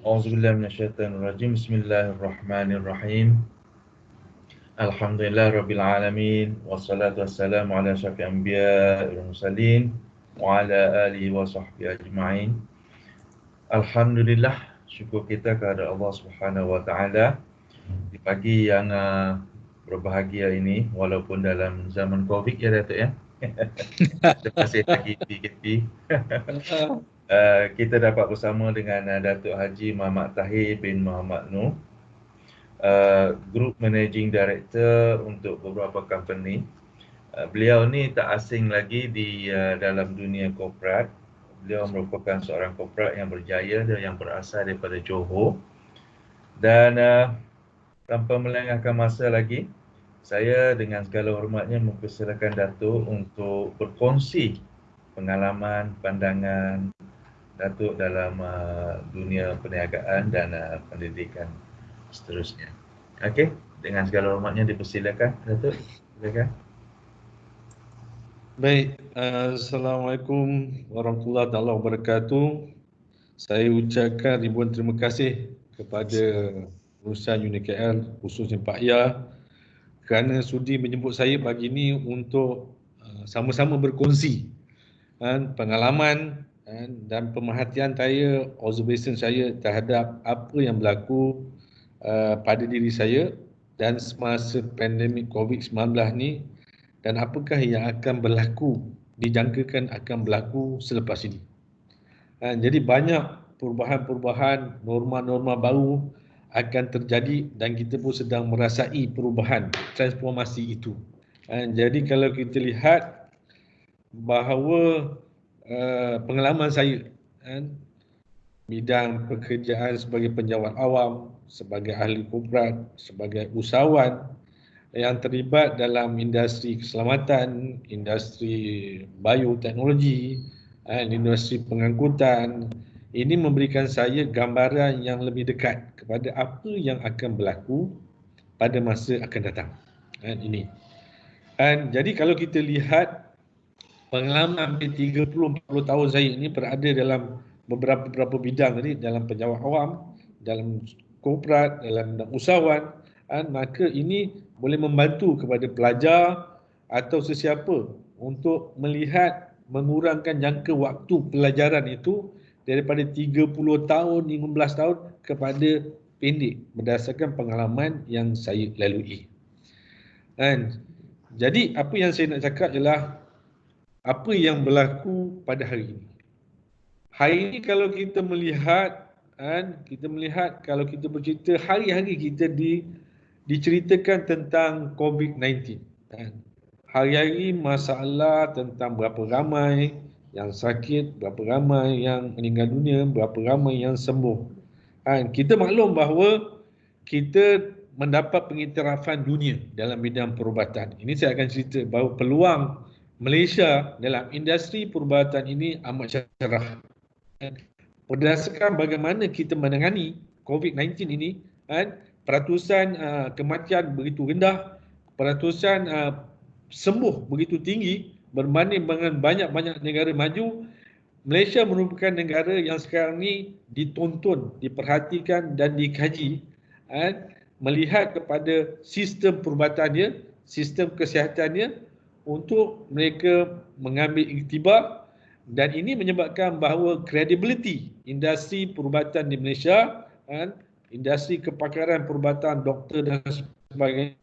A'udzubillahi minasyaitonirrajim. Bismillahirrahmanirrahim. Alhamdulillahirabbil alamin wassalatu wassalamu ala asyrafil anbiya'i wal mursalin wa ala alihi wa sahbihi ajma'in. Alhamdulillah, syukur kita kepada Allah Subhanahu wa taala di pagi yang berbahagia ini walaupun dalam zaman Covid ya Datuk ya. Kita masih lagi PKP. Kita dapat bersama dengan Datuk Haji Muhammad Tahir bin Muhammad Noor, Group Managing Director untuk beberapa company. Beliau ni tak asing lagi di dalam dunia korporat. Beliau merupakan seorang korporat yang berjaya dan yang berasal daripada Johor. Dan tanpa melengahkan masa lagi, saya dengan segala hormatnya mempersilakan Datuk untuk berkongsi pengalaman, pandangan Datuk dalam dunia perniagaan dan pendidikan seterusnya. Okey, dengan segala hormatnya dipersilakan Datuk. Silakan. Baik, Assalamualaikum warahmatullahi wabarakatuh. Saya ucapkan ribuan terima kasih kepada urusan UniKL, khususnya Pak Ya, kerana sudi menjemput saya pagi ini untuk sama-sama berkongsi pengalaman dan pemerhatian saya, observation saya terhadap apa yang berlaku pada diri saya dan semasa pandemik COVID-19 ni, dan apakah yang akan berlaku, dijangkakan akan berlaku selepas ini. Jadi banyak perubahan-perubahan, norma-norma baru akan terjadi dan kita pun sedang merasai perubahan, transformasi itu. Jadi kalau kita lihat bahawa pengalaman saya bidang pekerjaan sebagai penjawat awam, sebagai ahli korporat, sebagai usahawan yang terlibat dalam industri keselamatan, industri bioteknologi, industri pengangkutan, ini memberikan saya gambaran yang lebih dekat kepada apa yang akan berlaku pada masa akan datang. Jadi kalau kita lihat pengalaman hampir 30-40 tahun saya ini berada dalam beberapa bidang tadi, dalam penjawat awam, dalam korporat, dalam usahawan, maka ini boleh membantu kepada pelajar atau sesiapa untuk melihat mengurangkan jangka waktu pelajaran itu daripada 30 tahun, 15 tahun kepada pendek berdasarkan pengalaman yang saya lalui. Jadi apa yang saya nak cakap ialah apa yang berlaku pada hari ini. Hari ini kalau kita melihat, kalau kita bercerita, hari-hari kita diceritakan tentang COVID-19. Hari-hari masalah tentang berapa ramai yang sakit, berapa ramai yang meninggal dunia, berapa ramai yang sembuh. Kita maklum bahawa kita mendapat pengiktirafan dunia dalam bidang perubatan. Ini saya akan cerita bahawa peluang Malaysia dalam industri perubatan ini amat cerah. Berdasarkan bagaimana kita menangani COVID-19 ini, peratusan kematian begitu rendah, peratusan sembuh begitu tinggi berbanding dengan banyak-banyak negara maju. Malaysia merupakan negara yang sekarang ni ditonton, diperhatikan dan dikaji melihat kepada sistem perubatannya, sistem kesihatannya untuk mereka mengambil iktibar, dan ini menyebabkan bahawa kredibiliti industri perubatan di Malaysia, industri kepakaran perubatan, doktor dan sebagainya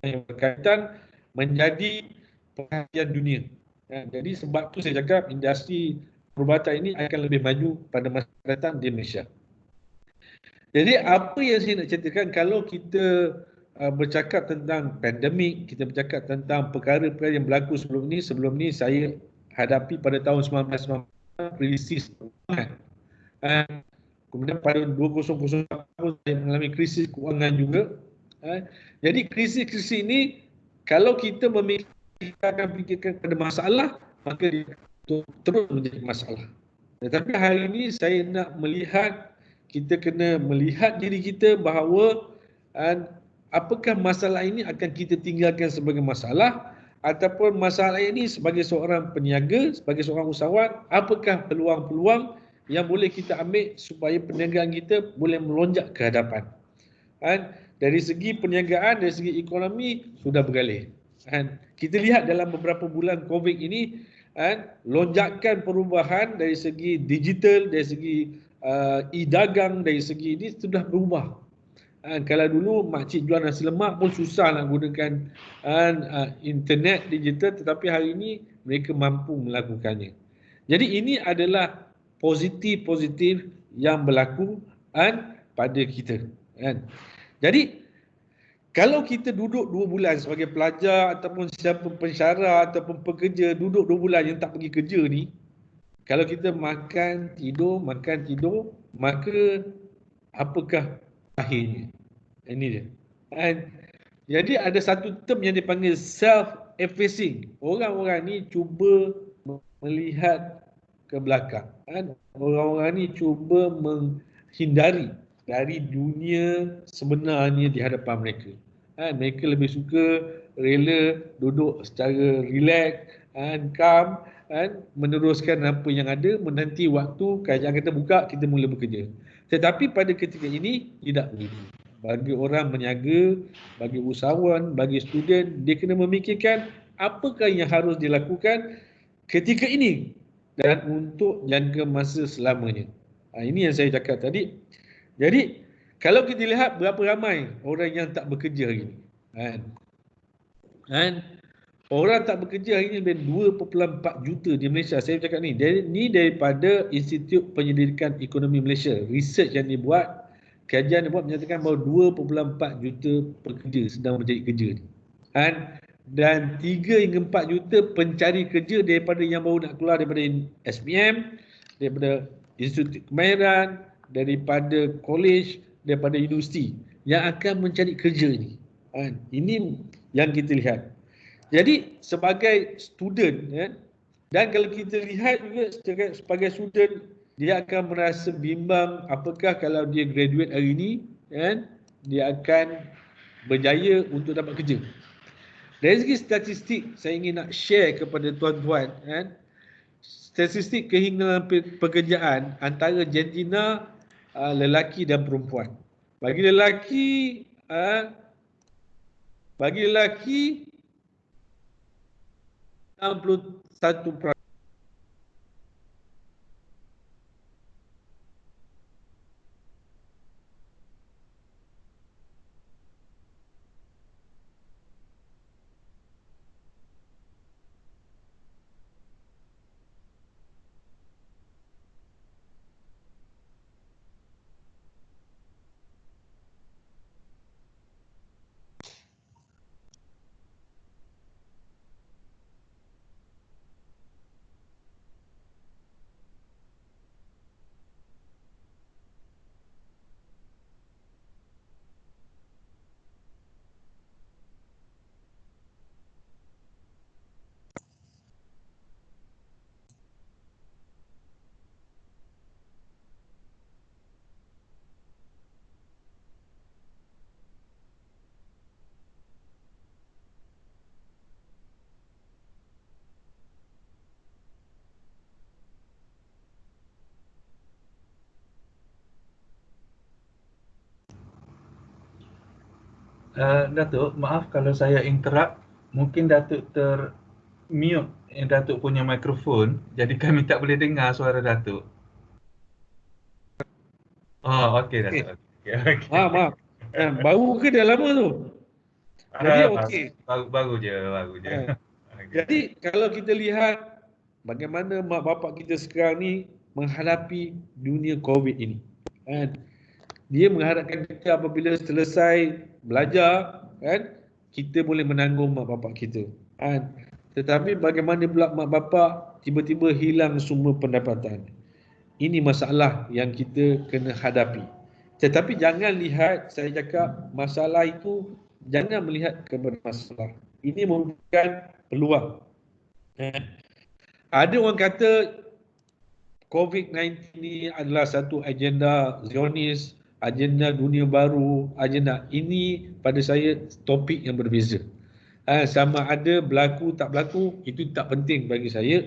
yang berkaitan menjadi perhatian dunia. Jadi sebab tu saya cakap industri perubatan ini akan lebih maju pada masa datang di Malaysia. Jadi apa yang saya nak ceritakan, kalau kita bercakap tentang pandemik, kita bercakap tentang perkara-perkara yang berlaku sebelum ni saya hadapi pada tahun 1990 krisis keuangan. Kemudian pada 2001 saya mengalami krisis keuangan juga. Jadi krisis-krisis ini kalau kita memikirkan pada masalah, maka dia terus menjadi masalah. Tetapi hari ini saya nak melihat, kita kena melihat diri kita bahawa apakah masalah ini akan kita tinggalkan sebagai masalah, ataupun masalah ini sebagai seorang peniaga, sebagai seorang usahawan, apakah peluang-peluang yang boleh kita ambil supaya perniagaan kita boleh melonjak ke hadapan. Kan? Dari segi perniagaan, dari segi ekonomi sudah bergalih. Kan? Kita lihat dalam beberapa bulan COVID ini, kan, lonjakan perubahan dari segi digital, dari segi e-dagang, dari segi ini sudah berubah. Kalau dulu makcik jual nasi lemak pun susah nak gunakan internet digital, tetapi hari ini mereka mampu melakukannya. Jadi ini adalah positif-positif yang berlaku pada kita. Jadi kalau kita duduk 2 bulan sebagai pelajar ataupun siapa pensyarah ataupun pekerja, duduk 2 bulan yang tak pergi kerja ni, kalau kita makan tidur, maka apakah akhirnya? Ini dia. Jadi ada satu term yang dipanggil self-effacing. Orang-orang ni cuba melihat ke belakang. Orang-orang ni cuba menghindari dari dunia sebenarnya di hadapan mereka. Mereka lebih suka rela duduk secara relax, calm, meneruskan apa yang ada, menanti waktu kerajaan kita buka, kita mula bekerja. Tetapi pada ketika ini tidak begitu. Bagi orang berniaga, bagi usahawan, bagi student, dia kena memikirkan apakah yang harus dilakukan ketika ini dan untuk jangka masa selamanya. Ini yang saya cakap tadi. Jadi, kalau kita lihat berapa ramai orang yang tak bekerja hari ini. Orang tak bekerja hari ini lebih 2.4 juta di Malaysia. Saya cakap ni. Ini daripada Institut Penyelidikan Ekonomi Malaysia. Research yang dibuat, kajian dibuat menyatakan bahawa 2.4 juta pekerja sedang mencari kerja ni. Dan 3 hingga 4 juta pencari kerja daripada yang baru nak keluar daripada SPM, daripada Institut Kemahiran, daripada college, daripada universiti yang akan mencari kerja ni. Ini yang kita lihat. Jadi sebagai student, dan kalau kita lihat juga sebagai student, dia akan merasa bimbang apakah kalau dia graduate hari ini, dia akan berjaya untuk dapat kerja. Dari segi statistik, saya ingin nak share kepada tuan-tuan, statistik kehinggapan pekerjaan antara jantina lelaki dan perempuan. Bagi lelaki 61%. Datuk, maaf kalau saya interrupt. Mungkin Datuk mute Datuk punya mikrofon, jadi kami tak boleh dengar suara Datuk. Oh, okey Datuk. Okay. Maaf. Baru ke dah lama tu? Jadi okey. Baru je. Jadi kalau kita lihat bagaimana mak bapak kita sekarang ni menghadapi dunia COVID ini. Dia mengharapkan kita apabila selesai belajar, kita boleh menanggung mak bapak kita. Tetapi bagaimana pula mak bapak tiba-tiba hilang semua pendapatan. Ini masalah yang kita kena hadapi. Tetapi jangan lihat, saya cakap masalah itu, jangan melihat kepada masalah. Ini merupakan peluang. Ada orang kata COVID-19 ni adalah satu agenda Zionis, agenda dunia baru, agenda ini pada saya topik yang berbeza. Sama ada berlaku tak berlaku, itu tak penting bagi saya.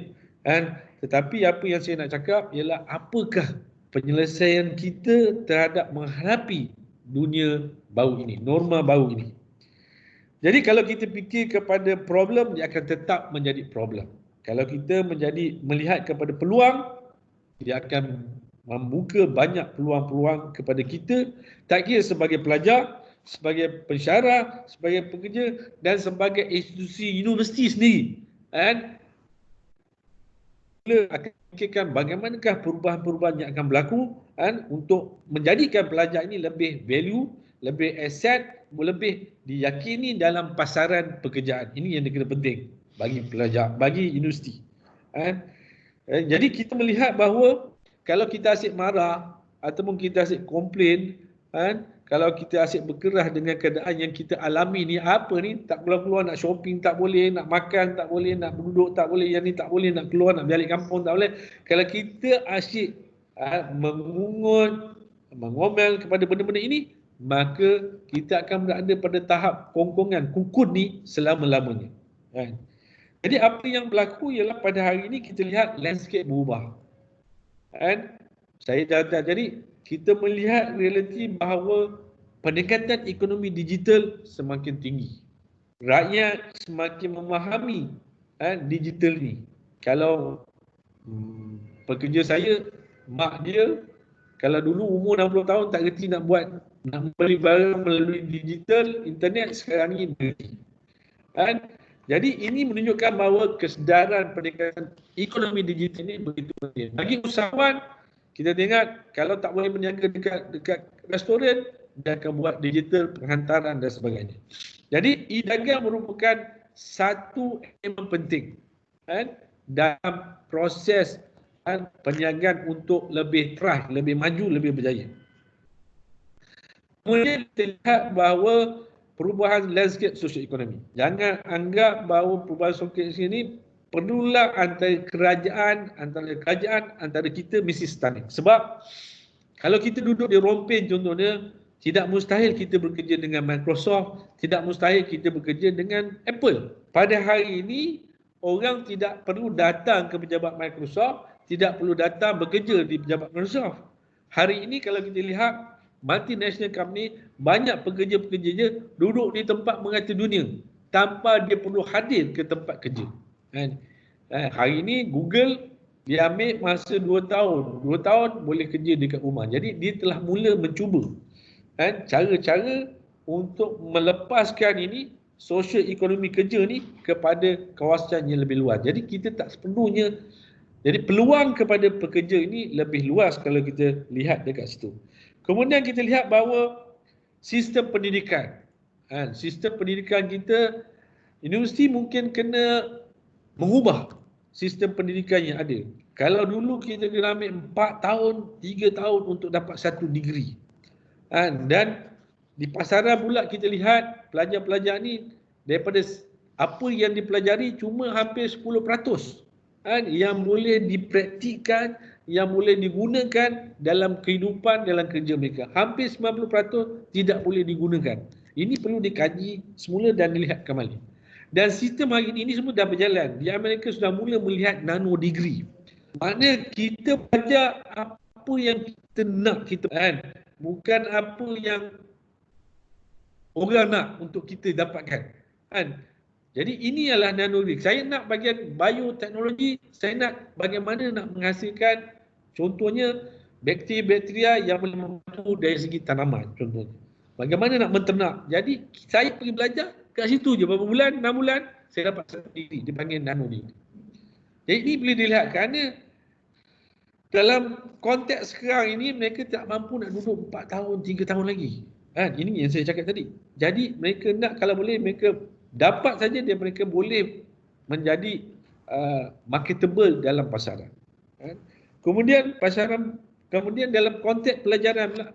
Tetapi apa yang saya nak cakap ialah apakah penyelesaian kita terhadap menghadapi dunia baru ini, norma baru ini. Jadi kalau kita fikir kepada problem, dia akan tetap menjadi problem. Kalau kita melihat kepada peluang, dia akan membuka banyak peluang-peluang kepada kita, tak kira sebagai pelajar, sebagai pensyarah, sebagai pekerja dan sebagai institusi universiti sendiri. Dan kita akan fikirkan bagaimanakah perubahan-perubahan yang akan berlaku untuk menjadikan pelajar ini lebih value, lebih aset, lebih diyakini dalam pasaran pekerjaan. Ini yang kena penting bagi pelajar, bagi universiti. Jadi kita melihat bahawa kalau kita asyik marah ataupun kita asyik komplain, kalau kita asyik berkerah dengan keadaan yang kita alami ni, apa ni, tak keluar-keluar, nak shopping tak boleh, nak makan tak boleh, nak duduk tak boleh, yang ni tak boleh, nak keluar, nak balik kampung tak boleh. Kalau kita asyik mengungut, mengomel kepada benda-benda ini, maka kita akan berada pada tahap kongkongan, kukun ni selama-lamanya. Jadi apa yang berlaku ialah pada hari ini kita lihat landscape berubah. Jadi kita melihat realiti bahawa pendekatan ekonomi digital semakin tinggi. Rakyat semakin memahami digital ni. Kalau pekerja saya, mak dia, kalau dulu umur 60 tahun tak reti nak beli barang melalui digital, internet, sekarang ni berhenti. Jadi ini menunjukkan bahawa kesedaran pendekatan ekonomi digital ini begitu penting. Bagi usahawan, kita tengok kalau tak boleh berniaga dekat restoran, dia akan buat digital penghantaran dan sebagainya. Jadi e-dagang merupakan satu elemen penting dalam proses perniagaan untuk lebih terah, lebih maju, lebih berjaya. Kemudian kita lihat bahawa perubahan landscape sosioekonomi. Jangan anggap bahawa perubahan sosioekonomi ini perlulah antara kerajaan, antara kita mesti stunning. Sebab kalau kita duduk di Rompin contohnya, tidak mustahil kita bekerja dengan Microsoft, tidak mustahil kita bekerja dengan Apple. Pada hari ini, orang tidak perlu datang ke pejabat Microsoft, tidak perlu datang bekerja di pejabat Microsoft. Hari ini kalau kita lihat, multinational company, banyak pekerja-pekerjanya duduk di tempat merata dunia tanpa dia perlu hadir ke tempat kerja. Hari ini Google dia ambil masa 2 tahun. 2 tahun boleh kerja dekat rumah. Jadi dia telah mula mencuba cara-cara untuk melepaskan ini sosial ekonomi kerja ni kepada kawasan yang lebih luas. Jadi kita tak sepenuhnya, jadi peluang kepada pekerja ini lebih luas kalau kita lihat dekat situ. Kemudian kita lihat bahawa sistem pendidikan. Sistem pendidikan kita, universiti mungkin kena mengubah sistem pendidikan yang ada. Kalau dulu kita kena ambil 4 tahun, 3 tahun untuk dapat satu degree. Dan di pasaran pula kita lihat pelajar-pelajar ni daripada apa yang dipelajari cuma hampir 10% yang boleh dipraktikkan, yang boleh digunakan dalam kehidupan, dalam kerja mereka. Hampir 90% tidak boleh digunakan. Ini perlu dikaji semula dan dilihat kembali. Dan sistem hari ini semua dah berjalan. Di Amerika sudah mula melihat nano degree. Maknanya kita belajar apa yang kita nak kita bukan apa yang orang nak untuk kita dapatkan. Jadi ini adalah nano degree. Saya nak bagian bioteknologi, saya nak bagaimana nak menghasilkan contohnya bakteri-bakteria yang boleh membantu dari segi tanaman contohnya. Bagaimana nak menternak. Jadi saya pergi belajar kat situ je berapa bulan, 6 bulan, saya dapat satu degree, dipanggil nano degree. Jadi ini boleh dilihat kerana dalam konteks sekarang ini mereka tak mampu nak duduk 4 tahun, 3 tahun lagi. Ini yang saya cakap tadi. Jadi mereka nak, kalau boleh mereka dapat saja dia mereka boleh menjadi marketable dalam pasaran. Kemudian dalam konteks pelajaran pula,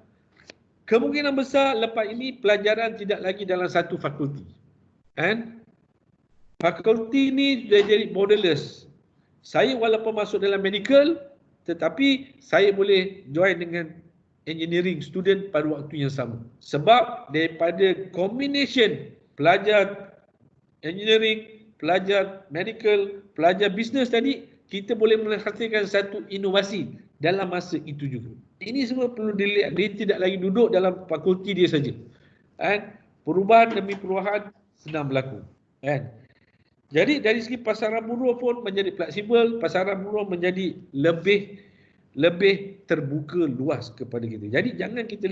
kemungkinan besar lepas ini pelajaran tidak lagi dalam satu fakulti. Fakulti ni sudah jadi borderless. Saya walaupun masuk dalam medical, tetapi saya boleh join dengan engineering student pada waktu yang sama. Sebab daripada combination pelajar engineering, pelajar medical, pelajar business tadi, kita boleh menghasilkan satu inovasi dalam masa itu juga. Ini semua perlu dilihat. Dia tidak lagi duduk dalam fakulti dia saja. Kan? Perubahan demi perubahan sedang berlaku. Kan? Jadi dari segi pasaran buruh pun menjadi fleksibel, pasaran buruh menjadi lebih terbuka luas kepada kita. Jadi jangan kita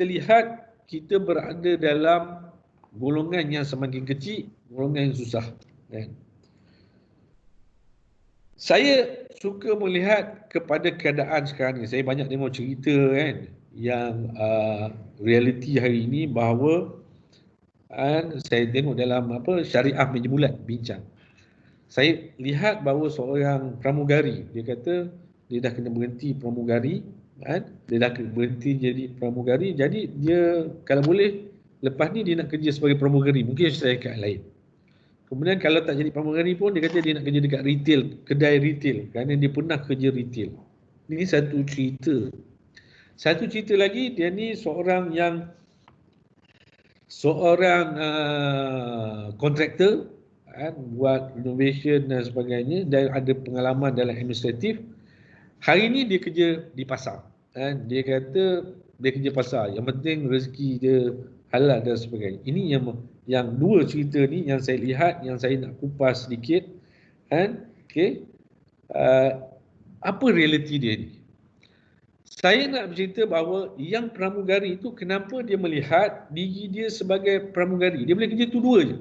lihat kita berada dalam golongan yang semakin kecil, golongan yang susah. Kan? Saya suka melihat kepada keadaan sekarang ni. Saya banyak tengok cerita kan yang realiti hari ini bahawa saya tengok dalam Syariah Meja Bulat bincang. Saya lihat bahawa seorang pramugari, dia kata dia dah kena berhenti pramugari, kan? Dia dah kena berhenti jadi pramugari, jadi dia kalau boleh lepas ni dia nak kerja sebagai pramugari, mungkin syarikat lain. Kemudian kalau tak jadi pramugari pun dia kata dia nak kerja dekat retail, kedai retail, kerana dia pernah kerja retail. Ini satu cerita. Satu cerita lagi, dia ni seorang kontraktor, buat renovation dan sebagainya, dan ada pengalaman dalam administratif. Hari ni dia kerja di pasar. Dia kata dia kerja pasar, yang penting rezeki dia halal dan sebagainya. Ini yang dua cerita ni yang saya lihat, yang saya nak kupas sedikit. Okay. Apa realiti dia ni? Saya nak bercerita bahawa yang pramugari itu, kenapa dia melihat diri dia sebagai pramugari? Dia boleh kerja tu dua je.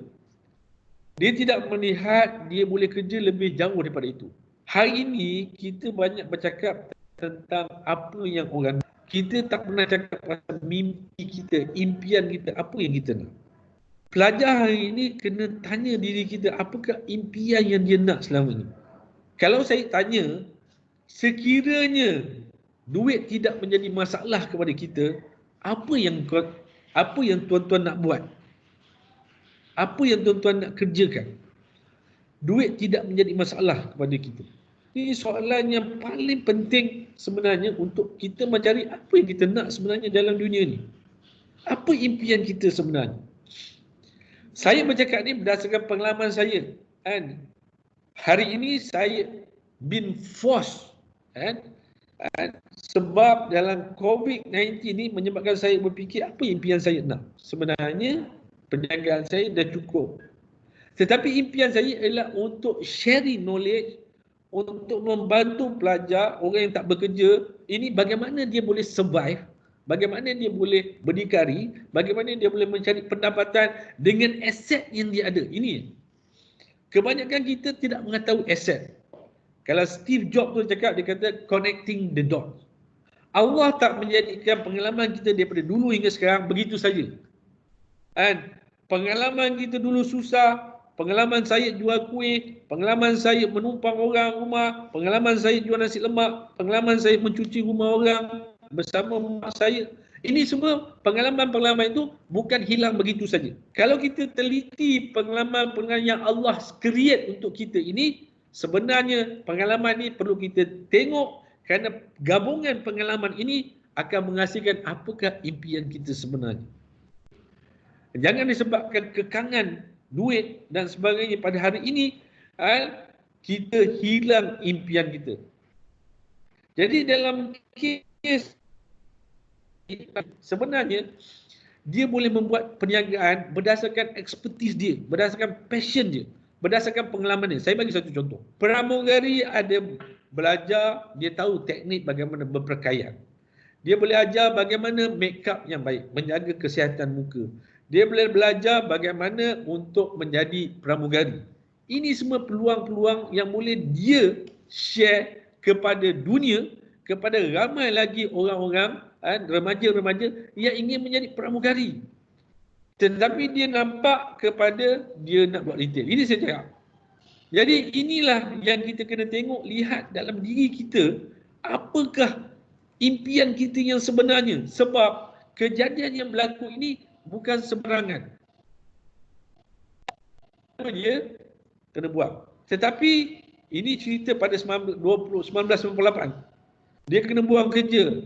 Dia tidak melihat dia boleh kerja lebih jauh daripada itu. Hari ini kita banyak bercakap tentang apa yang orang, kita tak pernah cakap pasal mimpi kita, impian kita, apa yang kita nak. Pelajar hari ini kena tanya diri kita, apakah impian yang dia nak selama ini. Kalau saya tanya, sekiranya duit tidak menjadi masalah kepada kita, apa yang tuan-tuan nak buat? Apa yang tuan-tuan nak kerjakan? Duit tidak menjadi masalah kepada kita. Ini soalan yang paling penting sebenarnya untuk kita mencari apa yang kita nak sebenarnya dalam dunia ni. Apa impian kita sebenarnya? Saya bercakap ni berdasarkan pengalaman saya. Hari ini saya been forced sebab dalam COVID-19 ni menyebabkan saya berfikir apa impian saya nak. Sebenarnya perniagaan saya dah cukup. Tetapi impian saya ialah untuk sharing knowledge, untuk membantu pelajar, orang yang tak bekerja, ini bagaimana dia boleh survive, bagaimana dia boleh berdikari, bagaimana dia boleh mencari pendapatan dengan aset yang dia ada. Ini kebanyakan kita tidak mengetahui aset. Kalau Steve Jobs tu cakap, dia kata connecting the dots. Allah tak menjadikan pengalaman kita daripada dulu hingga sekarang begitu saja. Pengalaman kita dulu susah, pengalaman saya jual kuih, pengalaman saya menumpang orang rumah, pengalaman saya jual nasi lemak, pengalaman saya mencuci rumah orang bersama mak saya. Ini semua pengalaman-pengalaman itu bukan hilang begitu saja. Kalau kita teliti pengalaman-pengalaman yang Allah create untuk kita ini, sebenarnya pengalaman ini perlu kita tengok, kerana gabungan pengalaman ini akan menghasilkan apakah impian kita sebenarnya. Jangan disebabkan kekangan duit dan sebagainya pada hari ini, kita hilang impian kita. Jadi dalam kes sebenarnya dia boleh membuat perniagaan berdasarkan expertise dia, berdasarkan passion dia, berdasarkan pengalaman dia. Saya bagi satu contoh. Pramugari ada belajar, dia tahu teknik bagaimana berpakaian. Dia boleh ajar bagaimana make up yang baik, menjaga kesihatan muka. Dia boleh belajar bagaimana untuk menjadi pramugari. Ini semua peluang-peluang yang boleh dia share kepada dunia, kepada ramai lagi orang-orang, remaja-remaja yang ingin menjadi pramugari. Tetapi dia nampak kepada dia nak buat retail. Ini saya cakap. Jadi inilah yang kita kena tengok, lihat dalam diri kita, apakah impian kita yang sebenarnya. Sebab kejadian yang berlaku ini bukan sembarangan. Dia kena buat. Tetapi ini cerita pada 1998. Dia kena buang kerja,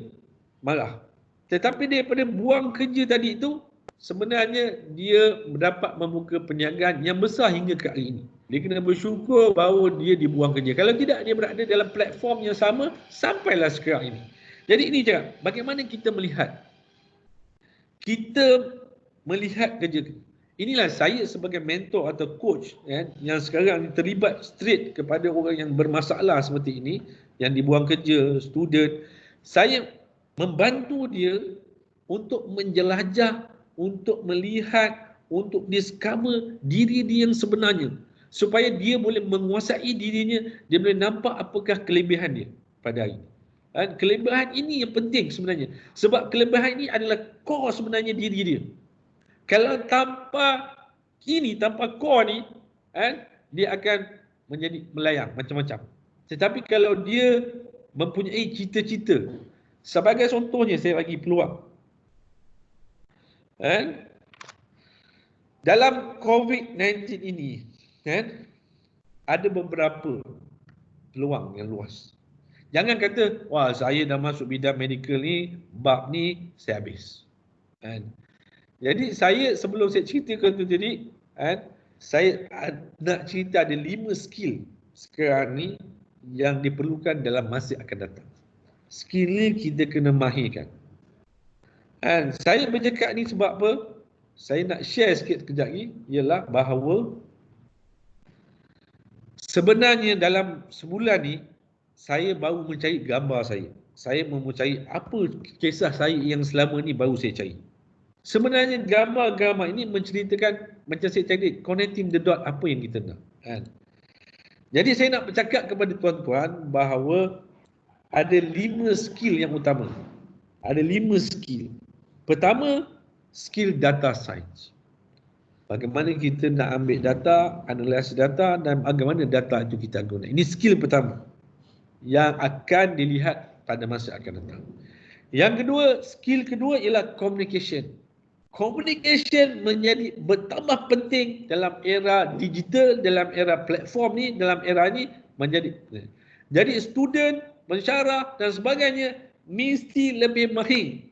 marah. Tetapi daripada buang kerja tadi itu, sebenarnya dia dapat membuka perniagaan yang besar hingga ke hari ini. Dia kena bersyukur bahawa dia dibuang kerja. Kalau tidak, dia berada dalam platform yang sama sampailah sekarang ini. Jadi ini cakap, bagaimana kita melihat? Kita melihat kerja. Inilah saya sebagai mentor atau coach yang sekarang terlibat straight kepada orang yang bermasalah seperti ini, yang dibuang kerja, student. Saya membantu dia untuk menjelajah, untuk melihat, untuk discover diri dia yang sebenarnya. Supaya dia boleh menguasai dirinya, dia boleh nampak apakah kelebihan dia pada hari ini. Dan kelebihan ini yang penting sebenarnya. Sebab kelebihan ini adalah core sebenarnya diri dia. Kalau tanpa ini, tanpa core ni, dia akan menjadi melayang macam-macam. Tetapi kalau dia mempunyai cita-cita, sebagai contohnya saya bagi peluang. Dalam COVID-19 ini, ada beberapa peluang yang luas. Jangan kata, wah saya dah masuk bidang medical ni, bab ni saya habis. Jadi saya sebelum saya ceritakan tu tadi, saya nak cerita ada 5 skill sekarang ni yang diperlukan dalam masa akan datang. Skill ni kita kena mahirkan. Saya bercakap ni sebab apa? Saya nak share sikit sekejap ni, ialah bahawa sebenarnya dalam sebulan ni, saya baru mencari gambar saya. Saya mau mencari apa kisah saya yang selama ni baru saya cari. Sebenarnya gambar-gambar ini menceritakan, macam saya tadi, connecting the dot apa yang kita nak. Jadi saya nak bercakap kepada tuan-tuan bahawa ada 5 skill yang utama. Ada 5 skill. Pertama, skill data science. Bagaimana kita nak ambil data, analisis data dan bagaimana data itu kita guna. Ini skill pertama yang akan dilihat pada masa akan datang. Yang kedua, skill kedua ialah communication. Communication menjadi bertambah penting dalam era digital, dalam era platform ni, dalam era ni menjadi. Jadi student, pensyarah dan sebagainya mesti lebih mahir.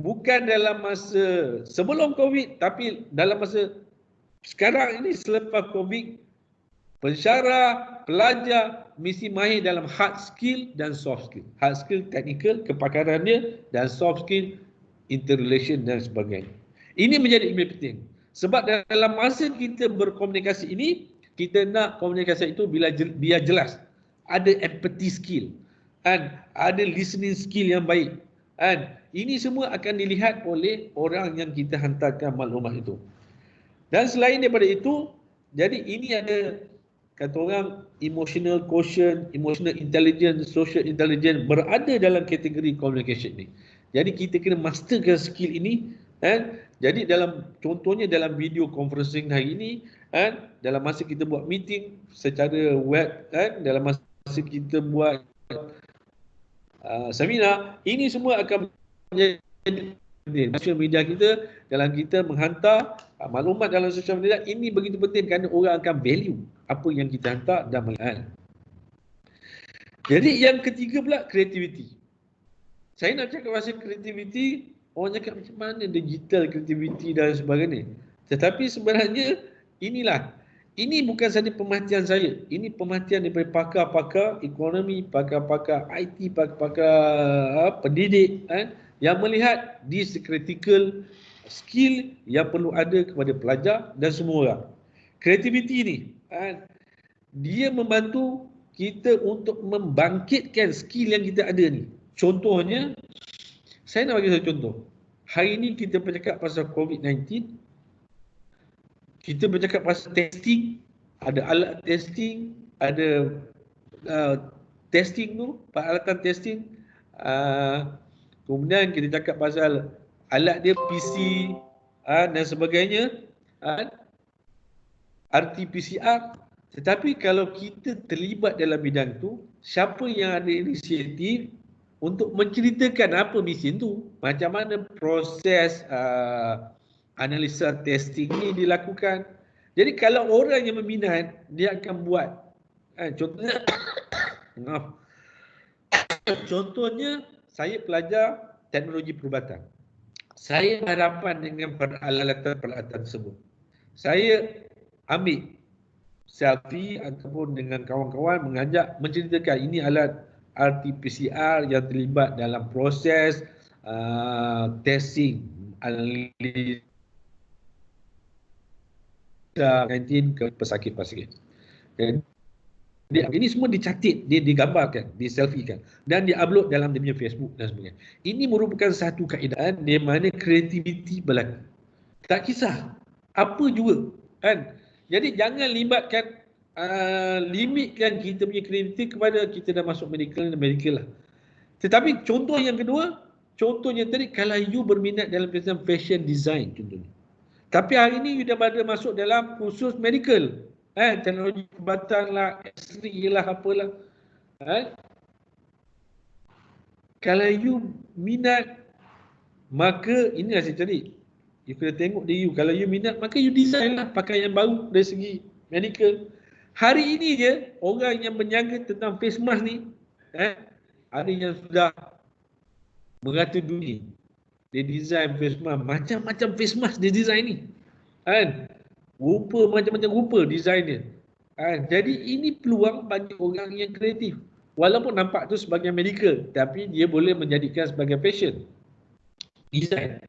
Bukan dalam masa sebelum COVID, tapi dalam masa sekarang ini selepas COVID, pensyarah, pelajar mesti mahir dalam hard skill dan soft skill. Hard skill technical, kepakaran dia, dan soft skill interrelation dan sebagainya. Ini menjadi penting. Sebab dalam masa kita berkomunikasi ini, kita nak komunikasi itu biar jelas. Ada empathy skill, ada listening skill yang baik. Ini semua akan dilihat oleh orang yang kita hantarkan maklumat itu. Dan selain daripada itu, jadi ini ada kata orang emotional quotient, emotional intelligence, social intelligence berada dalam kategori communication ni. Jadi kita kena masterkan skill ini. Jadi dalam contohnya dalam video conferencing hari ini, dalam masa kita buat meeting secara web, dalam masa kita buat seminar, ini semua akan menjadi social media kita, dalam kita menghantar maklumat dalam social media ini begitu penting kerana orang akan value apa yang kita hantar dan melihat. Jadi yang ketiga pula, creativity. Saya nak cakap pasal creativity, orang cakap macam mana digital creativity dan sebagainya. Tetapi sebenarnya inilah, ini bukan sahaja pemerhatian saya, ini pemerhatian daripada pakar-pakar ekonomi, pakar-pakar IT, pakar-pakar pendidik, yang melihat this critical skill yang perlu ada kepada pelajar dan semua orang. Creativity ni, dia membantu kita untuk membangkitkan skill yang kita ada ni. Contohnya, saya nak bagi satu contoh. Hari ini kita bercakap pasal COVID-19, kita bercakap pasal testing, ada alat testing, ada testing tu, peralatan testing. Kemudian kita cakap pasal alat dia PC dan sebagainya, RT-PCR. Tetapi kalau kita terlibat dalam bidang tu, siapa yang ada inisiatif untuk menceritakan apa mesin tu, macam mana proses analisa testing ni dilakukan. Jadi kalau orang yang berminat, dia akan buat. Contohnya, contohnya saya pelajar teknologi perubatan. Saya berhadapan dengan peralatan-peralatan tersebut. Saya ambil selfie ataupun dengan kawan-kawan mengajak menceritakan ini alat RT-PCR yang terlibat dalam proses testing analisa COVID-19 ke pesakit-pesakit. Ini semua dicatat, dia digambarkan, diselfiekan dan diupload dalam dia punya Facebook dan sebagainya. Ini merupakan satu kaedah di mana kreativiti berlaku. Tak kisah apa juga kan. Jadi jangan limitkan kita punya kreativiti kepada kita dah masuk medical lah. Tetapi contoh yang kedua, contohnya tadi kalau you berminat dalam fashion design contohnya. Tapi hari ini you dah pada masuk dalam khusus medical. Teknologi perubatan lah, X-ray lah, apalah. Kalau you minat, maka inilah saya cari. You kena tengok diri you. Kalau you minat, maka you design lah pakaian baru dari segi medical. Hari ini je, orang yang menjaga tentang face mask ni, ada yang sudah merata dunia. Dia design face mask, macam-macam face mask dia design ni. Rupa, macam-macam rupa design dia. Jadi ini peluang bagi orang yang kreatif. Walaupun nampak tu sebagai medical, tapi dia boleh menjadikan sebagai fashion design.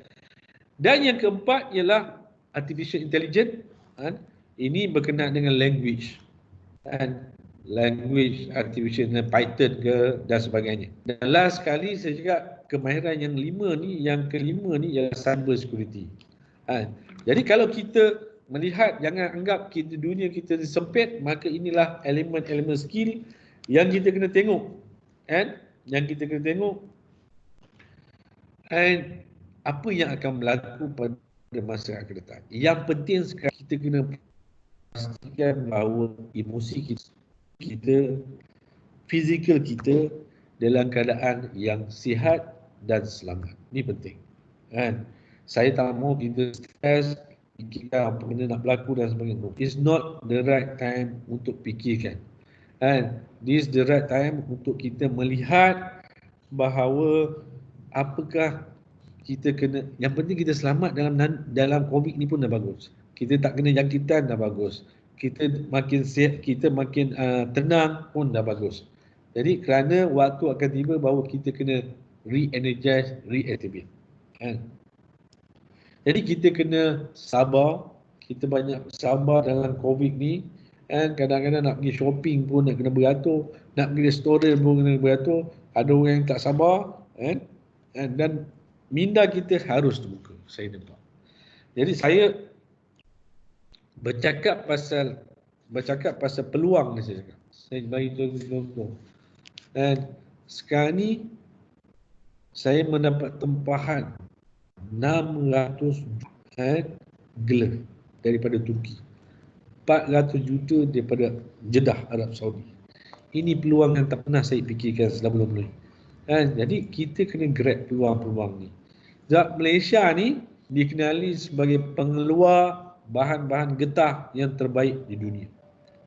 Dan yang keempat ialah artificial intelligence. Ini berkenaan dengan language. Language, artificial, Python ke dan sebagainya. Dan last sekali saya cakap kemahiran yang kelima ni ialah cyber security. Jadi kalau kita melihat, jangan anggap dunia kita sempit, maka inilah elemen-elemen skill yang kita kena tengok. Yang kita kena tengok apa yang akan berlaku pada masa akan datang. Yang penting sekarang kita kena pastikan bahawa emosi kita, fizikal kita dalam keadaan yang sihat dan selamat. Ini penting. Saya tak mahu kita stres, fikirkan apa benda nak berlaku dan sebagainya. It's not the right time untuk fikirkan. This the right time untuk kita melihat bahawa apakah kita kena, yang penting kita selamat dalam COVID ni pun dah bagus. Kita tak kena jangkitan dah bagus. Kita makin sihat, kita makin tenang pun dah bagus. Jadi kerana waktu akan tiba bahawa kita kena re-energize, reactivate. Jadi kita kena sabar, kita banyak sabar dalam COVID ni. Kadang-kadang nak pergi shopping pun nak kena beratur, nak pergi restoran pun kena beratur. Ada orang yang tak sabar, dan minda kita harus terbuka, saya nampak. Jadi saya bercakap pasal peluang ni saya cakap. Saya bagi contoh. Dan sekarang ni saya mendapat tempahan 600 glove daripada Turki. 400 juta daripada Jeddah, Arab Saudi. Ini peluang yang tak pernah saya fikirkan sebelum ni. Jadi kita kena grab peluang-peluang ni. Sebab Malaysia ni dikenali sebagai pengeluar bahan-bahan getah yang terbaik di dunia.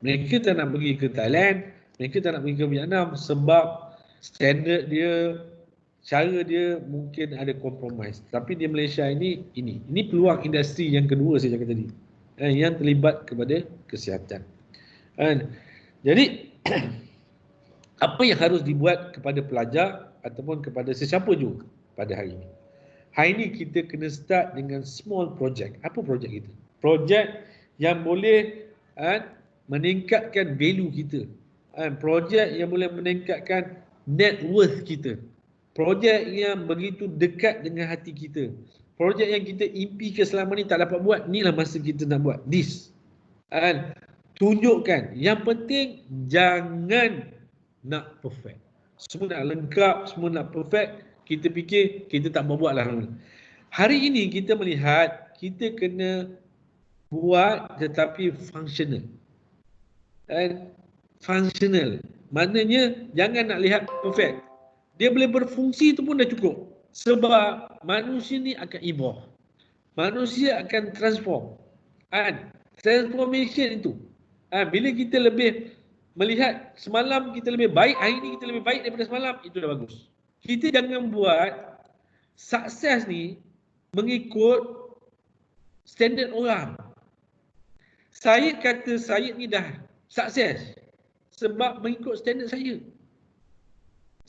Mereka tak nak pergi ke Thailand, mereka tak nak pergi ke Vietnam sebab standard dia, cara dia mungkin ada kompromis. Tapi di Malaysia ini peluang industri yang kedua saya cakap tadi, yang terlibat kepada kesihatan. Jadi apa yang harus dibuat kepada pelajar ataupun kepada sesiapa juga pada hari ini? Hari ini kita kena start dengan small project. Apa projek kita? Projek yang boleh meningkatkan value kita. Projek yang boleh meningkatkan net worth kita. Projek yang begitu dekat dengan hati kita. Projek yang kita impikan selama ni tak dapat buat, inilah masa kita nak buat. Tunjukkan. Yang penting jangan nak perfect. Semua nak lengkap, semua nak perfect. Kita fikir kita tak buat lah. Hari ini kita melihat kita kena buat tetapi functional. Functional. Maknanya jangan nak lihat perfect. Dia boleh berfungsi itu pun dah cukup. Sebab manusia ni akan evolve. Manusia akan transform. Transformation itu. Bila kita lebih melihat semalam kita lebih baik, hari ini kita lebih baik daripada semalam, itu dah bagus. Kita jangan buat sukses ni mengikut standard orang. Saya kata saya ni dah sukses sebab mengikut standard saya.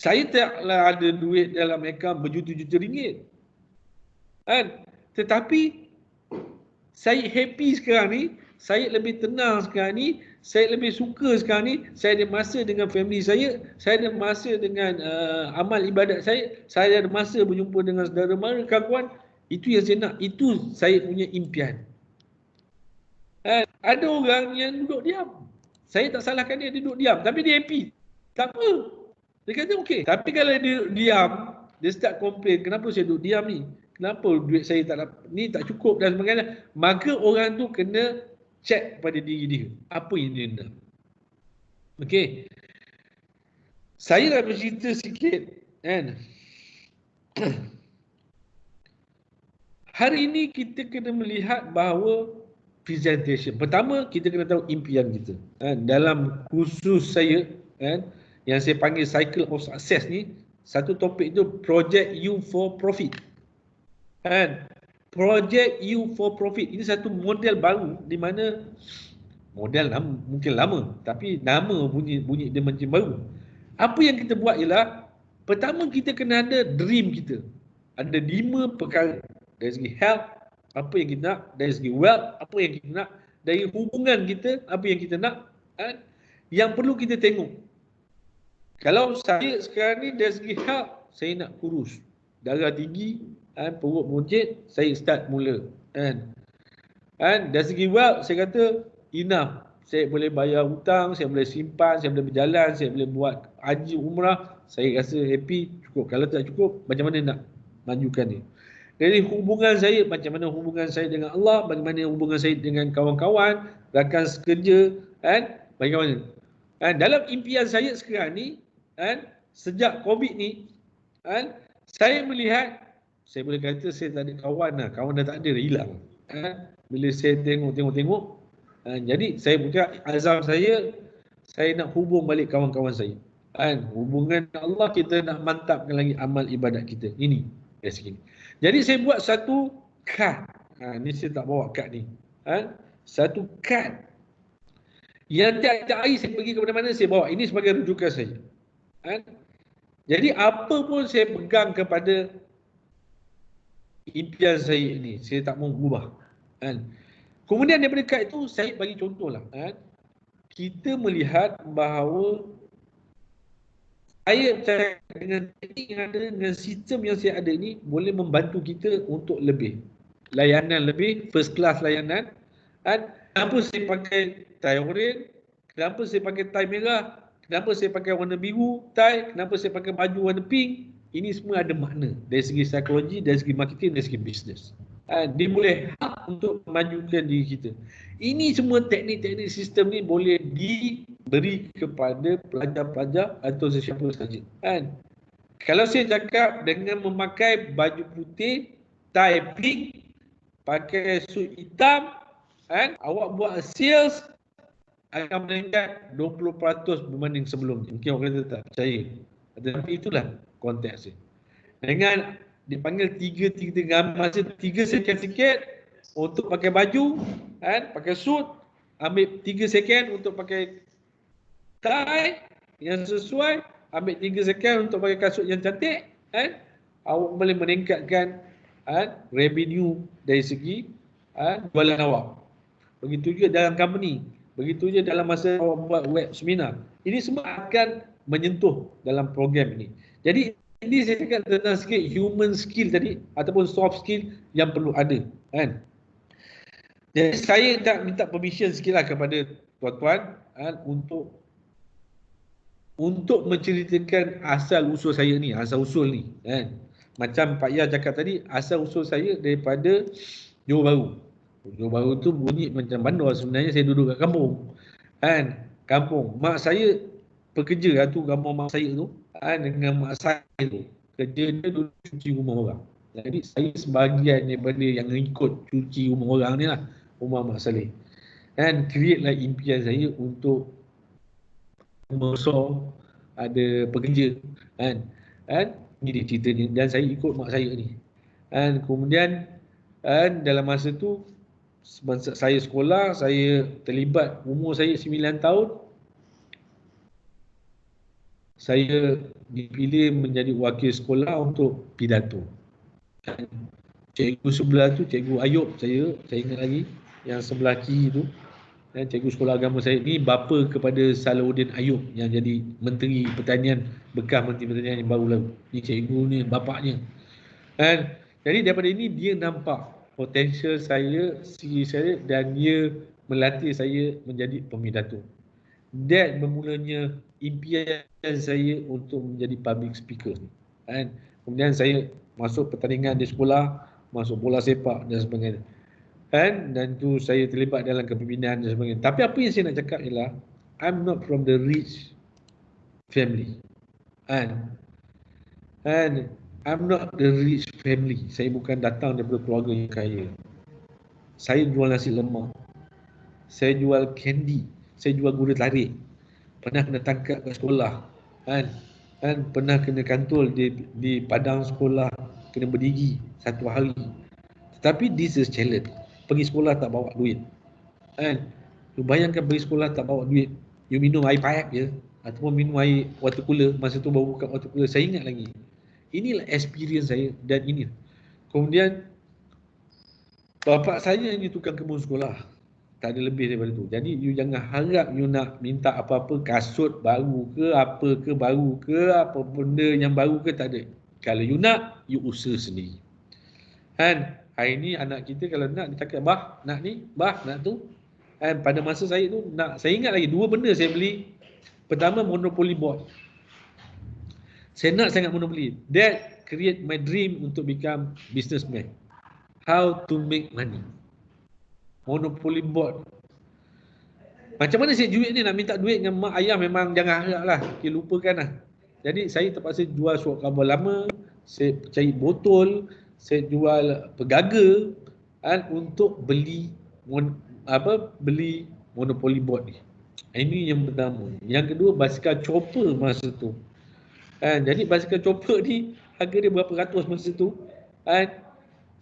Saya taklah ada duit dalam akaun berjuta-juta ringgit. Kan? Tetapi saya happy sekarang ni, saya lebih tenang sekarang ni, saya lebih suka sekarang ni, saya ada masa dengan family saya ada masa dengan amal ibadat saya ada masa berjumpa dengan saudara mara, kawan-kawan. Itu yang saya nak, itu saya punya impian. Ada orang yang duduk diam. Saya tak salahkan dia duduk diam, tapi dia happy. Tak apa. Dia kata okey. Tapi kalau dia diam, dia start complain, kenapa saya duduk diam ni? Kenapa duit saya tak dapat, ni tak cukup dan sebagainya. Maka orang tu kena check pada diri dia. Apa yang dia nak? Okey. Saya nak bercerita sikit kan. Hari ini kita kena melihat bahawa presentation. Pertama, kita kena tahu impian kita. Dalam khusus saya, yang saya panggil cycle of success ni, satu topik itu Project You for Profit. Project You for Profit. Ini satu model baru di mana model mungkin lama, tapi nama bunyi dia macam baru. Apa yang kita buat ialah, pertama kita kena ada dream kita. Ada 5 perkara. Dari segi health, apa yang kita nak. Dari segi wealth, apa yang kita nak. Dari hubungan kita, apa yang kita nak. Yang perlu kita tengok. Kalau saya sekarang ni dari segi health, saya nak kurus. Darah tinggi, perut buncit, saya start mula. Dari segi wealth, saya kata enough. Saya boleh bayar hutang, saya boleh simpan, saya boleh berjalan, saya boleh buat haji, umrah. Saya rasa happy, cukup. Kalau tak cukup, macam mana nak majukan dia? Dari hubungan saya, macam mana hubungan saya dengan Allah, bagaimana hubungan saya dengan kawan-kawan, rakan sekerja, bagaimana? Dalam impian saya sekarang ni, sejak COVID ni, saya melihat, saya boleh kata saya tak ada kawan lah. Kawan dah tak ada, dah hilang. Bila saya tengok, jadi saya buka azam saya nak hubung balik kawan-kawan saya. Hubungan Allah, kita nak mantapkan lagi amal ibadat kita. Ini dari sini. Jadi saya buat satu kad. Ni saya tak bawa kad ni. Satu kad yang tiap-tiap hari saya pergi ke mana-mana saya bawa. Ini sebagai rujukan saya. Jadi apa pun saya pegang kepada impian saya ini, saya tak mau ubah. Kemudian daripada kad itu saya bagi contohlah. Kita melihat bahawa saya percaya dengan teknik yang ada, dengan sistem yang saya ada ini, boleh membantu kita untuk lebih layanan, lebih first class layanan. Kenapa saya pakai tie oranye? Kenapa saya pakai tie merah? Kenapa saya pakai warna biru tie? Kenapa saya pakai baju warna pink? Ini semua ada makna dari segi psikologi, dari segi marketing, dari segi bisnes. Dia boleh untuk memajukan diri kita. Ini semua teknik-teknik sistem ni boleh diberi kepada pelajar-pelajar atau sesiapa saja. Kalau saya cakap dengan memakai baju putih, tie pink, pakai suit hitam, awak buat sales akan meningkat 20% berbanding sebelum. Mungkin orang kata tak percaya. Tetapi itulah konteks dia. Dengan dipanggil 3 gambar, 3 second sikit untuk pakai baju, pakai suit, ambil 3 second untuk pakai tie yang sesuai, ambil 3 second untuk pakai kasut yang cantik, awak boleh meningkatkan revenue dari segi jualan awak. Begitu juga dalam company, begitu juga dalam masa awak buat web seminar. Ini semua akan menyentuh dalam program ini. Jadi ini saya cakap tentang sikit human skill tadi ataupun soft skill yang perlu ada. Jadi saya nak minta permission sikitlah kepada tuan-tuan untuk menceritakan asal usul saya ni, asal usul ni. Macam Pak Yah cakap tadi, asal usul saya daripada Johor Bahru. Johor Bahru tu bunyi macam bandar, sebenarnya saya duduk kat kampung. Kampung. Mak saya pekerja tu, kampung mak saya tu, dengan mak saya tu, kerja dia dulu cuci rumah orang. Jadi saya sebahagian daripada yang ikut cuci rumah orang ni lah, rumah Mak Saleh. Create lah impian saya untuk besar, ada pekerja. Ini dia ceritanya, dan saya ikut mak saya ni. Kemudian dalam masa tu semasa saya sekolah, saya terlibat, umur saya 9 tahun, saya dipilih menjadi wakil sekolah untuk pidato. Cikgu sebelah tu, Cikgu Ayub, saya ingat lagi, yang sebelah kiri tu, cikgu sekolah agama saya ni bapa kepada Salahuddin Ayub yang jadi Menteri Pertanian, bekas Menteri Pertanian yang baru lalu. Ni cikgu ni bapaknya. Kan? Jadi daripada ini dia nampak potensial saya, segi saya, dan dia melatih saya menjadi pemidato. That bermulanya impian saya untuk menjadi public speaker. Kan? Kemudian saya masuk pertandingan di sekolah, masuk bola sepak dan sebagainya. Kan? Dan tu saya terlibat dalam kepimpinan dan sebagainya. Tapi apa yang saya nak cakap ialah I'm not from the rich family. And I'm not the rich family. Saya bukan datang daripada keluarga yang kaya. Saya jual nasi lemak. Saya jual candy. Saya jual gula tarik. Pernah kena tangkap kat sekolah. Kan? Pernah kena kantul di padang sekolah. Kena berdiri satu hari. Tetapi this is challenge. Pergi sekolah tak bawa duit. Kan? You bayangkan pergi sekolah tak bawa duit. You minum air pipe je. Ataupun minum air water cooler. Masa tu baru buka water cooler. Saya ingat lagi. Inilah experience saya dan ini. Kemudian bapak saya ni tukang kebun sekolah. Tak ada lebih daripada tu. Jadi you jangan harap you nak minta apa-apa, kasut baru ke, apa ke baru ke, apa benda yang baru ke, tak ada. Kalau you nak, you usaha sendiri. Kan? Hari ni anak kita kalau nak, dia cakap, bah nak ni, bah nak tu. Kan? Pada masa saya tu, saya ingat lagi 2 benda saya beli. Pertama, Monopoly board. Saya nak sangat Monopoly. That create my dream untuk become businessman. How to make money. Monopoly board. Macam mana saya duit ni, nak minta duit dengan mak ayah memang jangan harap lah. Okay, lupakan lah. Jadi saya terpaksa jual surat khabar lama, saya cari botol, saya jual pegaga kan, untuk beli Monopoly board ni. Ini yang pertama. Yang kedua, basikal chopper masa tu. Jadi basikal chopper ni harga dia berapa ratus masa tu.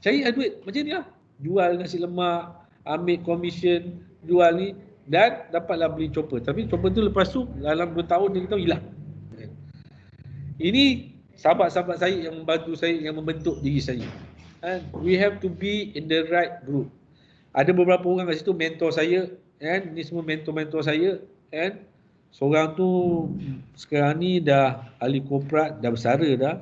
Cari duit macam ni lah. Jual nasi lemak, ambil komisen, jual ni, dan dapatlah beli chopper. Tapi chopper tu lepas tu dalam 2 tahun dia tahu hilang. Ini sahabat-sahabat saya yang membantu saya, yang membentuk diri saya. We have to be in the right group. Ada beberapa orang kat situ mentor saya, ini semua mentor-mentor saya. Seorang tu sekarang ni dah ahli korporat, dah bersara dah.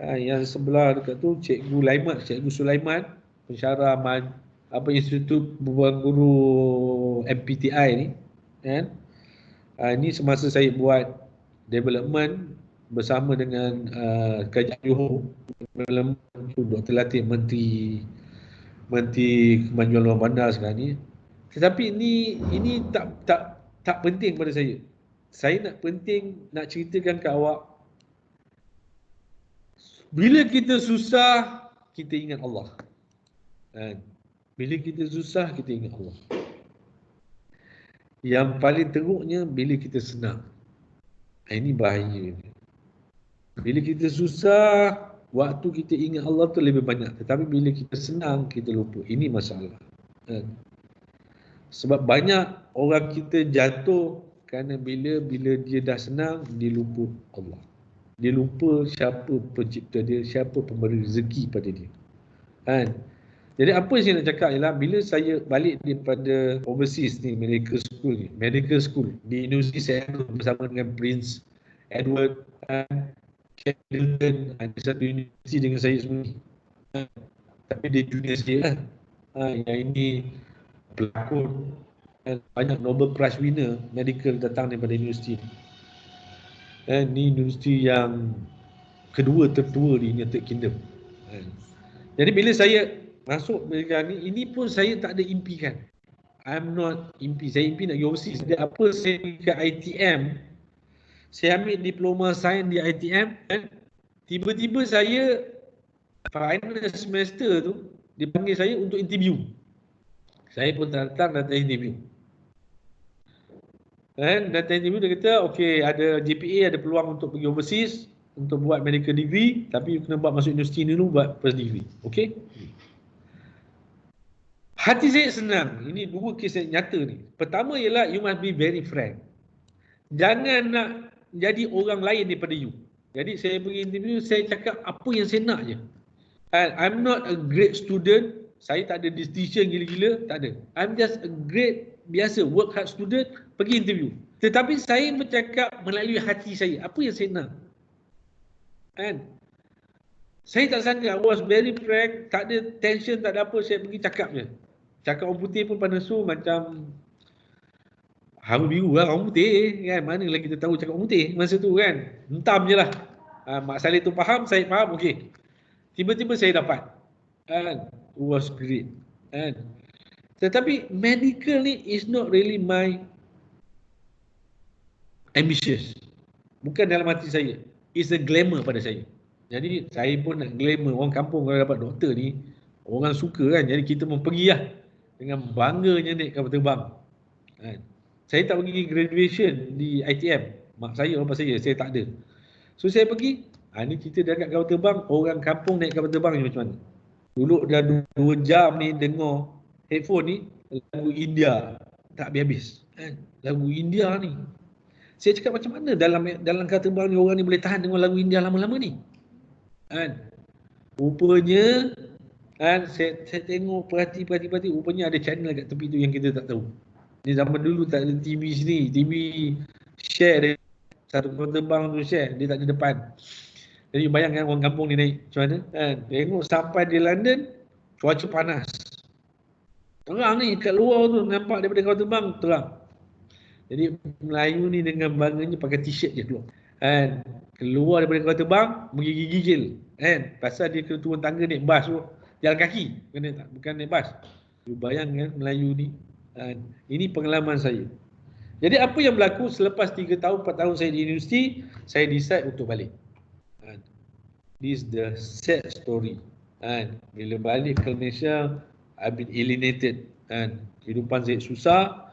Yang sebelah dekat tu Cikgu Sulaiman, pensyarah Institut Berbual Guru MPTI ni. Ini semasa saya buat development bersama dengan Kerajaan Johor, Dr. Latif, Menteri Kemajuan Luar Bandar sekarang ni. Tetapi ini tak penting pada saya. Saya nak ceritakan ke awak, bila kita susah, kita ingat Allah. Bila kita susah, kita ingat Allah. Yang paling teruknya, bila kita senang. Ini bahaya. Bila kita susah, waktu kita ingat Allah tu lebih banyak. Tetapi bila kita senang, kita lupa. Ini masalah. Sebab banyak orang kita jatuh kerana bila dia dah senang, dia lupa Allah. Dia lupa siapa pencipta dia, siapa pemberi rezeki pada dia. Jadi apa yang saya nak cakap ialah, bila saya balik daripada overseas ni, medical school di Universiti, saya bersama dengan Prince Edward, Candleton, ada satu universiti dengan saya semua. Tapi dia junior saya lah. Yang ini pelakon, banyak Nobel Prize winner medical datang daripada universiti. Ini universiti yang kedua tertua di United Kingdom. Jadi bila saya masuk mereka ni, ini pun saya tak ada impikan. I'm not impi. Saya impi nak pergi overseas. Jadi apa, saya pergi ke ITM, saya ambil diploma sains di ITM, tiba-tiba saya final semester tu dipanggil saya untuk interview. Saya pun datang interview. Datang interview, dia kata, okey, ada GPA, ada peluang untuk pergi overseas untuk buat medical degree, tapi you kena buat masuk universiti dulu buat first degree. Okey? Hati saya senang. Ini dua kes yang nyata ni. Pertama ialah you must be very frank. Jangan nak jadi orang lain daripada you. Jadi saya pergi interview, saya cakap apa yang saya nak je. And I'm not a great student. Saya tak ada distinction gila-gila, tak ada. I'm just a great, biasa, work hard student, pergi interview. Tetapi saya bercakap melalui hati saya, apa yang saya nak. And saya tak sangka, I was very frank, tak ada tension, tak ada apa, saya pergi cakap je. Cakap orang putih pun pada su macam haru biru lah orang putih kan. Manalah kita tahu cakap orang putih masa tu kan. Hentam je lah. Mak Saleh tu faham, saya faham, okey. Tiba-tiba saya dapat. And it was great. And tetapi medical ni is not really my ambitious. Bukan dalam hati saya. It's a glamour pada saya. Jadi saya pun nak glamour. Orang kampung kalau dapat doktor ni, orang suka kan. Jadi kita pun pergi lah. Dengan bangganya naik kapal terbang. Kan? Saya tak pergi graduation di ITM. Mak saya, bapa saya tak ada. So saya pergi, ni kita dah kat kapal terbang, orang kampung naik kapal terbang ni macam mana. Dulu dah 2 jam ni dengar headphone ni, lagu India. Tak habis-habis. Kan? Lagu India ni. Saya cakap macam mana dalam kapal terbang ni orang ni boleh tahan dengar lagu India lama-lama ni. Kan? Rupanya, kan, saya tengok perhati, rupanya ada channel kat tepi tu yang kita tak tahu. Ni zaman dulu tak ada TV sini, TV share dia. Satu kapal terbang tu share, dia tak ada depan. Jadi bayangkan orang kampung ni naik macam mana kan. Tengok sampai di London, cuaca panas. Terang ni kat luar tu nampak daripada kapal terbang terang. Jadi Melayu ni dengan bangganya pakai t-shirt je keluar. Kan, keluar daripada kapal terbang, menggigil-gigil. Kan, pasal dia kena turun tangga naik bas tu, jalan kaki, bukan naik bas. You bayangkan Melayu ni. Kan, ini pengalaman saya. Jadi apa yang berlaku selepas 3 tahun, 4 tahun saya di universiti, saya decide untuk balik. This is the sad story. Bila balik ke Malaysia, I've been alienated. Kehidupan saya susah.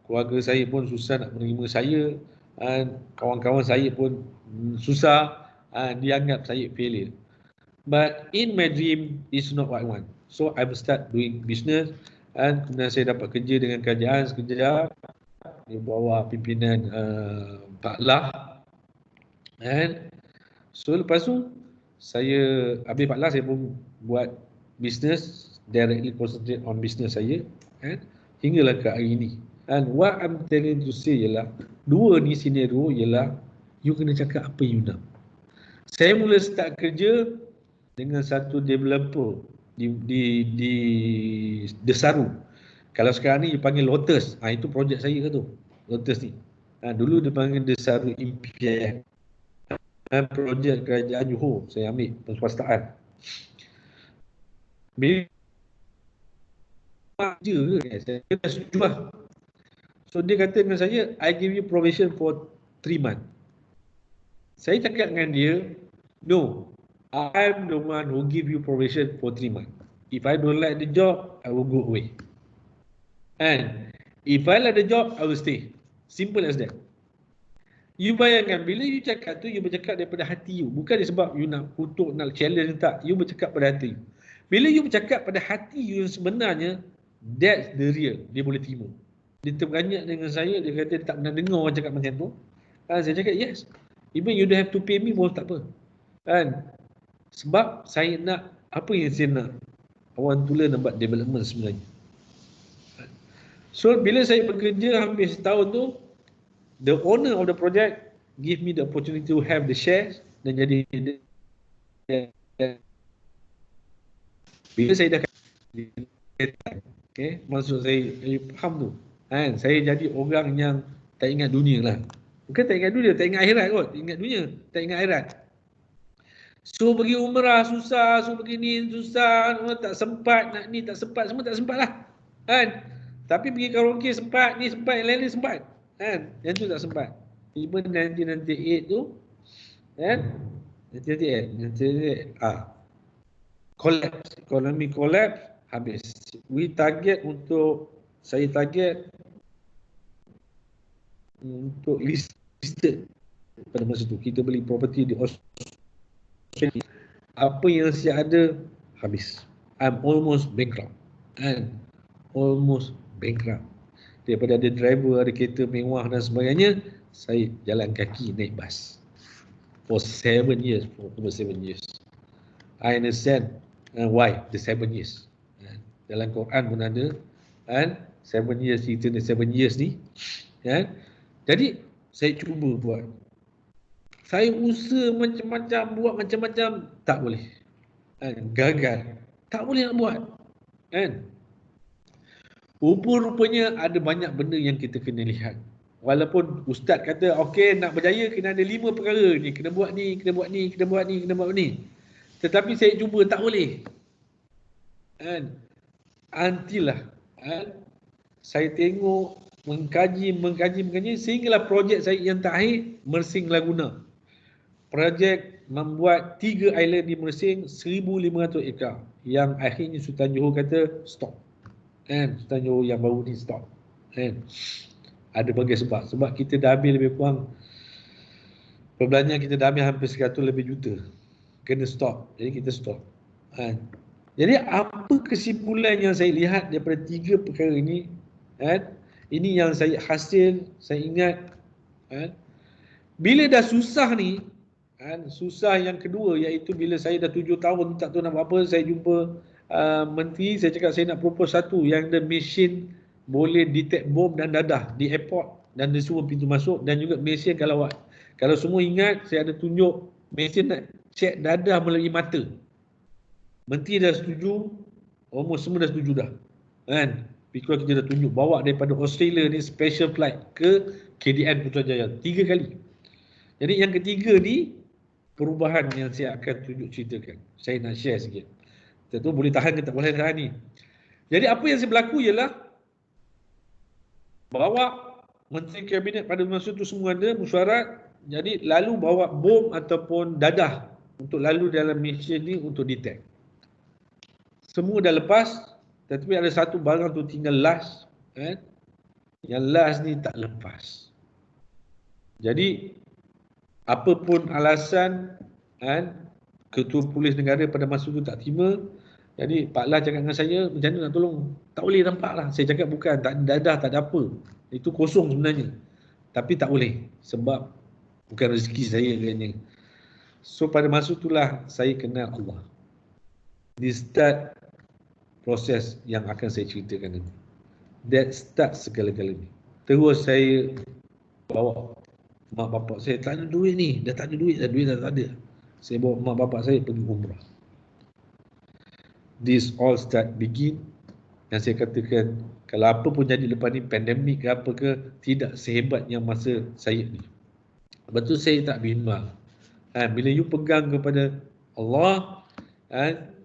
Keluarga saya pun susah nak menerima saya. Kawan-kawan saya pun susah. Dianggap saya failure. But in my dream, it's not what I want. So I will start doing business. Kemudian saya dapat kerja dengan kerajaan sekejap. Di bawah pimpinan Pak Lah. So lepas tu saya habis Pak Lah, saya pun buat business, directly concentrate on business saya, hinggalah ke hari ini. And what I'm telling to say ialah, dua ni scenario ialah you kena cakap apa you nak. Saya mula start kerja dengan satu developer di Desaru. Kalau sekarang ni you panggil Lotus, itu projek saya ke tu, Lotus ni. Dulu dia panggil Desaru Impian. Projek kerajaan Johor, saya ambil perswastaan. Bila je saya dah setuju lah. So dia kata dengan saya, I give you probation for 3 months. Saya cakap dengan dia, no, I'm the one who give you probation for 3 months. If I don't like the job, I will go away. And if I like the job, I will stay. Simple as that. You bayangkan, bila you cakap tu, you bercakap daripada hati you. Bukan sebab you nak kutuk, nak challenge, tak. You bercakap pada hati you. Bila you bercakap pada hati you yang sebenarnya, that's the real. Dia boleh terima. Dia terberanjak dengan saya, dia kata dia tak pernah dengar orang cakap macam tu. Saya cakap, yes. Even you don't have to pay me pun tak apa. Sebab saya nak, apa yang saya nak. I want to learn about development sebenarnya. So, bila saya bekerja hampir setahun tu, the owner of the project give me the opportunity to have the shares dan jadi bila saya dah maksud saya faham tu. Saya jadi orang yang tak ingat dunia lah. Bukan tak ingat dunia, tak ingat akhirat kot. Ingat dunia, tak ingat akhirat. So pergi umrah susah, so pergi ni susah, tak sempat, nak ni tak sempat, semua tak sempat lah. Tapi pergi karaoke sempat, ni sempat, yang lain sempat. Yang tu tak sempat. Tiba 1998 tu, 1998, collapse, ekonomi collapse, habis. Saya target untuk listed pada masa tu. Kita beli property di Australia. Apa yang saya ada, habis. I'm almost bankrupt. kan, almost bankrupt. Daripada ada driver, ada kereta mewah dan sebagainya, saya jalan kaki naik bas for 7 years, for over 7 years. I understand why the 7 years. Dalam Quran pun ada, kan, 7 years, cerita ni 7 years ni, kan. Jadi saya cuba buat, saya usaha macam-macam, buat macam-macam, tak boleh, kan, gagal, tak boleh nak buat, kan. Rupa-rupanya ada banyak benda yang kita kena lihat. Walaupun ustaz kata okey, nak berjaya kena ada 5 perkara ni, kena buat ni, kena buat ni, kena buat ni, kena buat ni. Tetapi saya cuba tak boleh, kan. Until lah, kan, saya tengok, mengkaji sehinggalah projek saya yang terakhir, Mersing Laguna. Projek membuat 3 island di Mersing, 1,500 ekar, yang akhirnya Sultan Johor kata stop, kan. Sultan Johor yang baru ni stop, kan. Ada berbagai sebab. Sebab kita dah habis lebih kurang, perbelanjaan kita dah habis hampir 100 lebih juta, kena stop. Jadi kita stop, kan. Jadi apa kesimpulan yang saya lihat daripada 3 perkara ini, kan? Ini yang saya hasil, saya ingat, kan? Bila dah susah ni, kan, susah yang kedua iaitu bila saya dah 7 tahun tak tahu nak buat apa, saya jumpa menteri, saya cakap saya nak propose satu yang ada mesin boleh detect bom dan dadah di airport dan dia suruh pintu masuk, dan juga mesin kalau semua ingat saya ada tunjuk mesin nak check dadah melalui mata. Menteri dah setuju, almost semua dah setuju dah, kan. Because kita dah tunjuk bawa daripada Australia ni special flight ke KDN Putrajaya 3 kali. Jadi yang ketiga ni perubahan yang saya akan tunjuk ceritakan. Saya nak share sikit. Tak tahu boleh tahan ke tak boleh tahan ni. Jadi apa yang saya berlaku ialah bawa Menteri Kabinet pada masa tu semua ada mesyuarat, jadi lalu bawa bom ataupun dadah untuk lalu dalam mesin ni untuk detect. Semua dah lepas, tetapi ada satu barang tu tinggal last, kan? Yang last ni tak lepas. Jadi apapun alasan, kan, Ketua Polis Negara pada masa tu tak terima. Jadi Pak Lah cakap dengan saya, macam mana nak tolong? Tak boleh nampak lah. Saya cakap bukan, tak ada dadah, tak ada apa. Itu kosong sebenarnya. Tapi tak boleh, sebab bukan rezeki saya katanya. So pada masa itulah saya kenal Allah. Di start proses yang akan saya ceritakan nanti. That start segala-galanya. Terus saya bawa mak bapak saya, tak ada duit ni, dah tak ada duit dah tak ada. Saya bawa mak bapak saya pergi umrah. This all start begin, yang saya katakan kalau apa pun jadi lepas ni, pandemik ke apa ke, tidak sehebat yang masa saya ni. Betul, saya tak bimbang. Bila you pegang kepada Allah,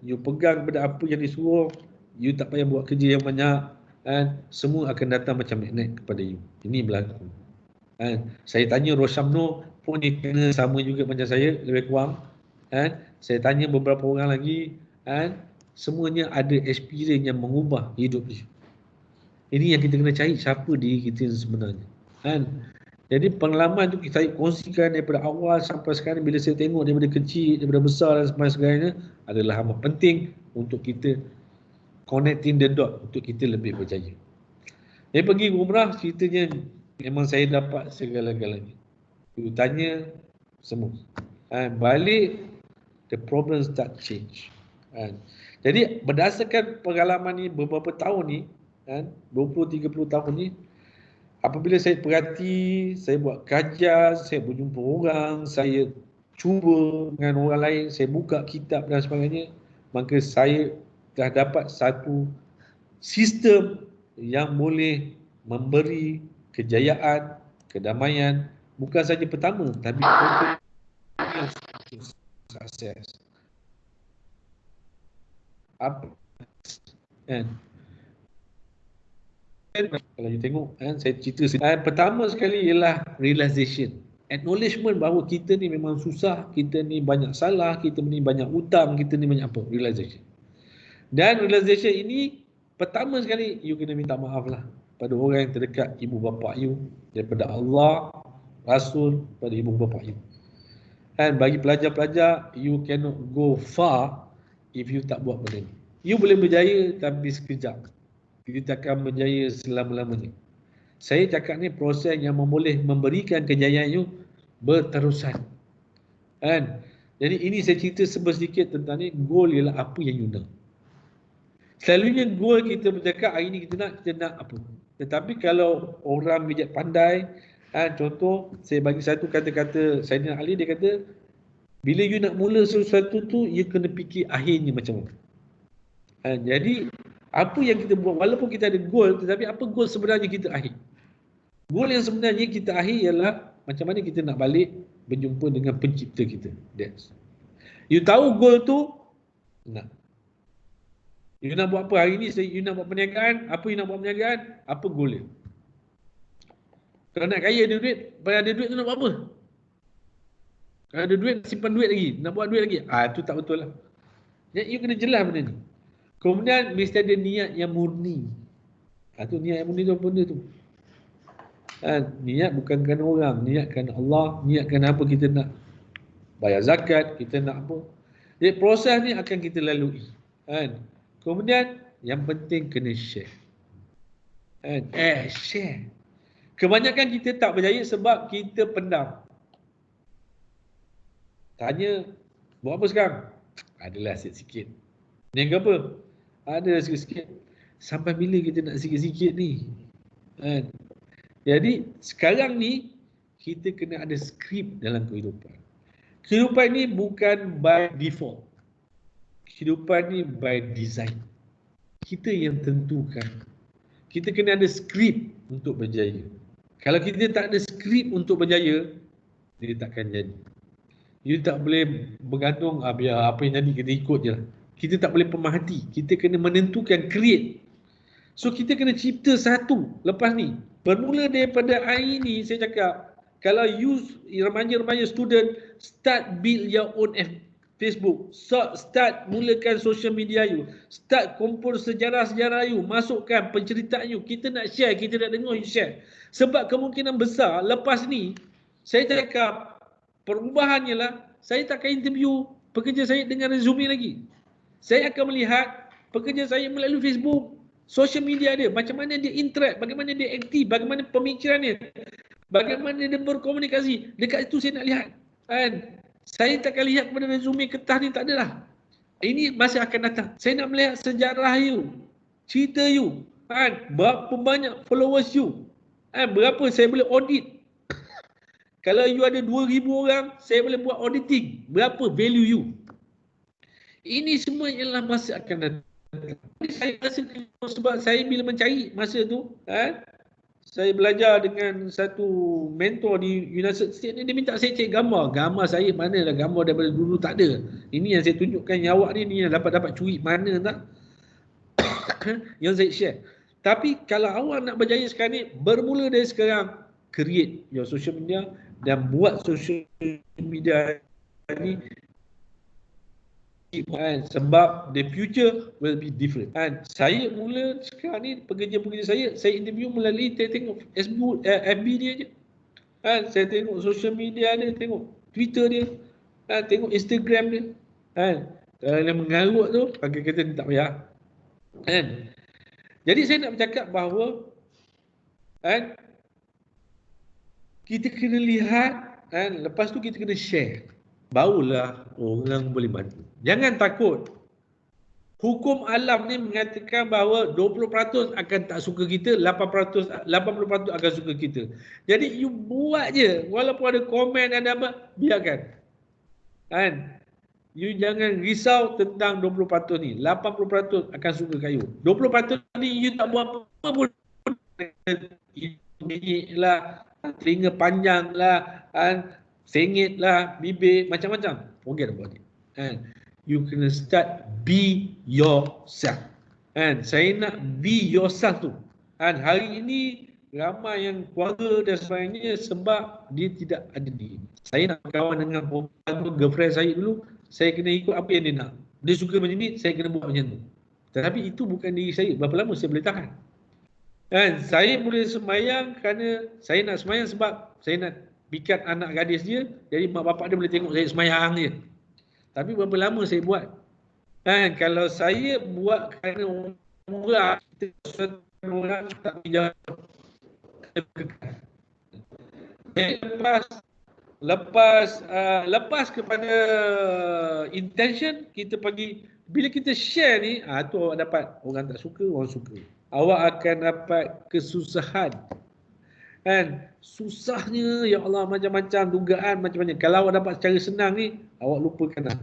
you pegang kepada apa yang disuruh, you tak payah buat kerja yang banyak, semua akan datang macam magnet kepada you. Ini berlaku. Saya tanya Roshamno pun dia kena sama juga macam saya, lebih kurang. Saya tanya beberapa orang lagi, semuanya ada experience yang mengubah hidup dia. Ini yang kita kena cari, siapa diri kita sebenarnya. Jadi pengalaman tu saya kongsikan daripada awal sampai sekarang. Bila saya tengok daripada kecil, daripada besar dan sebagainya, adalah amat penting untuk kita connecting the dot untuk kita lebih berjaya. Saya pergi umrah, ceritanya memang saya dapat segala-galanya. You tanya semua. Balik, the problem start change. Jadi berdasarkan pengalaman ni beberapa tahun ni, 20-30 tahun ni, apabila saya perhati, saya buat kajian, saya berjumpa orang, saya cuba dengan orang lain, saya buka kitab dan sebagainya, maka saya dah dapat satu sistem yang boleh memberi kejayaan, kedamaian, bukan saja pertama, tapi untuk sukses. Apa? Kalau you tengok, saya cerita pertama sekali ialah realization, acknowledgement bahawa kita ni memang susah, kita ni banyak salah, kita ni banyak hutang, kita ni banyak apa, realization. Dan realization ini pertama sekali you kena minta maaf lah pada orang yang terdekat, ibu bapa you, daripada Allah, Rasul, pada ibu bapa you. Bagi pelajar-pelajar, you cannot go far if you tak buat benda ni. You boleh berjaya tapi sekejap. You takkan berjaya selama-lamanya. Saya cakap ni proses yang boleh memberikan kejayaan you berterusan. Kan? Jadi ini saya cerita sedikit tentang ni. Goal ialah apa yang you nak. Selalunya goal kita bercakap hari ni kita nak apa. Tetapi kalau orang bijak pandai, contoh saya bagi satu kata-kata Saidina Ali, dia kata bila you nak mula sesuatu tu, you kena fikir akhirnya macam mana. Jadi apa yang kita buat, walaupun kita ada goal, tetapi apa goal sebenarnya kita akhir. Goal yang sebenarnya kita akhir ialah macam mana kita nak balik berjumpa dengan pencipta kita. That's. You tahu goal tu, nak. You nak buat apa hari ni? You nak buat perniagaan? Apa you nak buat perniagaan? Apa goal you? Kalau nak kaya ada duit, kalau ada duit tu nak buat apa? Kalau ada duit, simpan duit lagi. Nak buat duit lagi. Itu tak betul lah. Jadi you kena jelas benda ni. Kemudian mesti ada niat yang murni. Tu niat yang murni tu apa benda tu? Niat bukan kerana orang, niat kerana Allah, niat kerana apa kita nak bayar zakat, kita nak apa. Jadi proses ni akan kita lalui. Kemudian yang penting kena share. Share. Kebanyakan kita tak berjaya sebab kita pendam. Tanya, buat apa sekarang? Adalah sikit-sikit. Yang apa? Ada sikit-sikit. Sampai bila kita nak sikit-sikit ni? Jadi sekarang ni kita kena ada skrip dalam kehidupan. Kehidupan ni bukan by default. Kehidupan ni by design. Kita yang tentukan. Kita kena ada skrip untuk berjaya. Kalau kita tak ada skrip untuk berjaya, dia takkan jadi. You tak boleh bergantung, biar apa yang jadi kita ikut je lah. Kita tak boleh pemerhati. Kita kena menentukan, create. So kita kena cipta satu lepas ni. Bermula daripada hari ni saya cakap, kalau you remaja-remaja student, start build your own Facebook. Start mulakan social media you. Start kumpul sejarah-sejarah you. Masukkan penceritaan you. Kita nak share, kita nak dengar you share. Sebab kemungkinan besar lepas ni, saya cakap perubahannya lah, saya tak akan interview pekerja saya dengan resume lagi. Saya akan melihat pekerja saya melalui Facebook, social media dia, macam mana dia interact, bagaimana dia aktif, bagaimana pemikirannya, bagaimana dia berkomunikasi. Dekat itu saya nak lihat. Saya tak akan lihat kepada resume kertas ni, tak adalah. Ini masih akan datang. Saya nak melihat sejarah you, cerita you, berapa banyak followers you, berapa saya boleh audit. Kalau you ada 2,000 orang, saya boleh buat auditing. Berapa value you? Ini semua ialah masa akan datang. Saya rasa sebab saya bila mencari masa tu, saya belajar dengan satu mentor di United States ni, dia minta saya cek gambar. Gambar saya mana lah, gambar daripada dulu tak ada. Ini yang saya tunjukkan yang awak ni yang dapat curi mana tak? Yang saya share. Tapi kalau awak nak berjaya sekarang ni, bermula dari sekarang, create your social media dan buat social media ni sebab the future will be different. Saya mula sekarang ni pekerja-pekerja saya interview melalui saya tengok Facebook, FB dia je. Saya tengok social media dia, tengok Twitter dia, tengok Instagram dia. Kalau yang mengarut tu, bagi kata tak payah. Jadi saya nak bercakap bahawa kita kena lihat, lepas tu kita kena share. Barulah orang boleh bantu. Jangan takut. Hukum alam ni mengatakan bahawa 20% akan tak suka kita, 80% akan suka kita. Jadi you buat je. Walaupun ada komen, ada apa, biarkan. You jangan risau tentang 20% ni. 80% akan suka kat you. 20% ni you tak buat apa pun. Bingit lah, telinga panjang lah, sengit lah, bibir, macam-macam. Forget about it. You kena start be yourself. Saya nak be yourself tu. Hari ini ramai yang keluarga dan sebagainya sebab dia tidak ada diri. Saya nak berkawan dengan girlfriend saya dulu, saya kena ikut apa yang dia nak. Dia suka macam ni, saya kena buat macam tu. Tetapi itu bukan diri saya. Berapa lama saya boleh tahan? Saya boleh sembahyang kerana saya nak sembahyang sebab saya nak pikat anak gadis dia, jadi mak bapak dia boleh tengok saya sembahyang je. Tapi berapa lama saya buat? Kalau saya buat kerana orang, kita orang tak jawab. Lepas kepada intention, kita bagi, bila kita share ni, tu awak dapat, orang tak suka, orang suka. Awak akan dapat kesusahan. Susahnya, ya Allah, macam-macam dugaan, macam-macam. Kalau awak dapat secara senang ni, awak lupakan lah.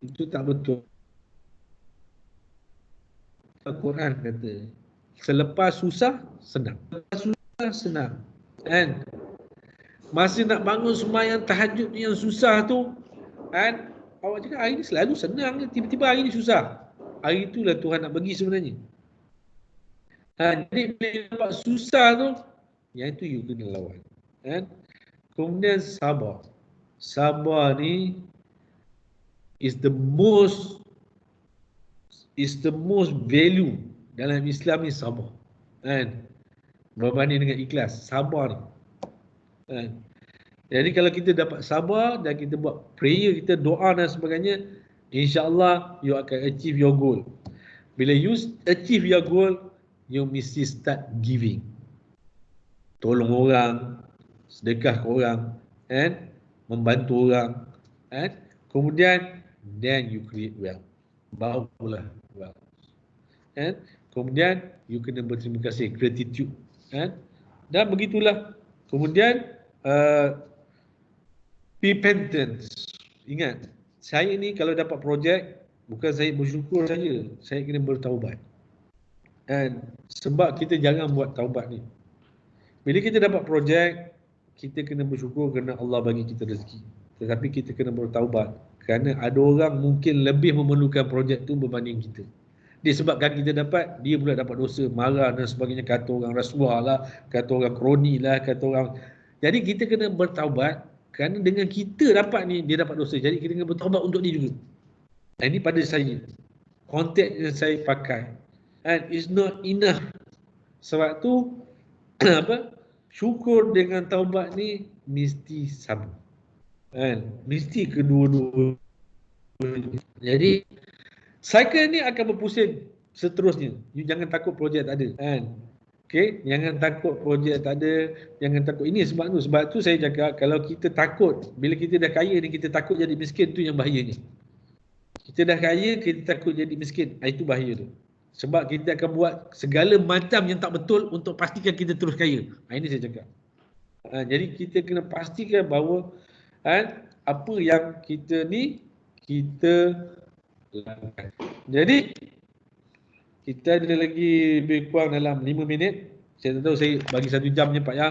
Itu tak betul. Al-Quran kata, selepas susah, senang. Selepas susah, senang. Masa nak bangun sembahyang tahajud yang susah tu, awak cakap hari ni selalu senang, tiba-tiba hari ni susah. Hari itulah Tuhan nak bagi sebenarnya. Jadi bila dapat susah tu, yang itu you kena lawan. Kemudian sabar. Sabar ni is the most value dalam Islam ni, sabar. Berbanding dengan ikhlas, sabar ni. Jadi kalau kita dapat sabar dan kita buat prayer, kita doa dan sebagainya, insya-Allah you akan achieve your goal. Bila you achieve your goal, you mesti start giving. Tolong orang, sedekah ke orang, membantu orang, kemudian then you create wealth. Barulah wealth. Kemudian you kena berterima kasih, gratitude. Dan begitulah. Kemudian repentance. Ingat, saya ni kalau dapat projek, bukan saya bersyukur saja, saya kena bertaubat. Sebab kita jangan buat taubat ni. Bila kita dapat projek, kita kena bersyukur kerana Allah bagi kita rezeki. Tetapi kita kena bertaubat kerana ada orang mungkin lebih memerlukan projek tu berbanding kita. Disebabkan kita dapat, dia pula dapat dosa, marah dan sebagainya, kata orang rasuah lah, kata orang kroni lah, kata orang. Jadi kita kena bertaubat kerana dengan kita dapat ni, dia dapat dosa. Jadi kita kena bertaubat untuk dia juga. Ini pada saya, konteks yang saya pakai. And it's not enough. Sebab tu syukur dengan taubat ni mesti sama. Mesti kedua-dua. Jadi cycle ni akan berpusing seterusnya. You jangan takut projek tak ada. Okay, jangan takut projek tak ada, jangan takut ini sebab tu saya cakap, kalau kita takut, bila kita dah kaya ni kita takut jadi miskin, tu yang bahayanya. Kita dah kaya, kita takut jadi miskin, itu bahaya tu. Sebab kita akan buat segala macam yang tak betul untuk pastikan kita terus kaya. Ini saya cakap. Jadi kita kena pastikan bahawa apa yang kita ni, kita lakukan. Jadi kita ada lagi lebih kurang dalam 5 minit. Saya tak tahu, saya bagi 1 jam je Pak Ya.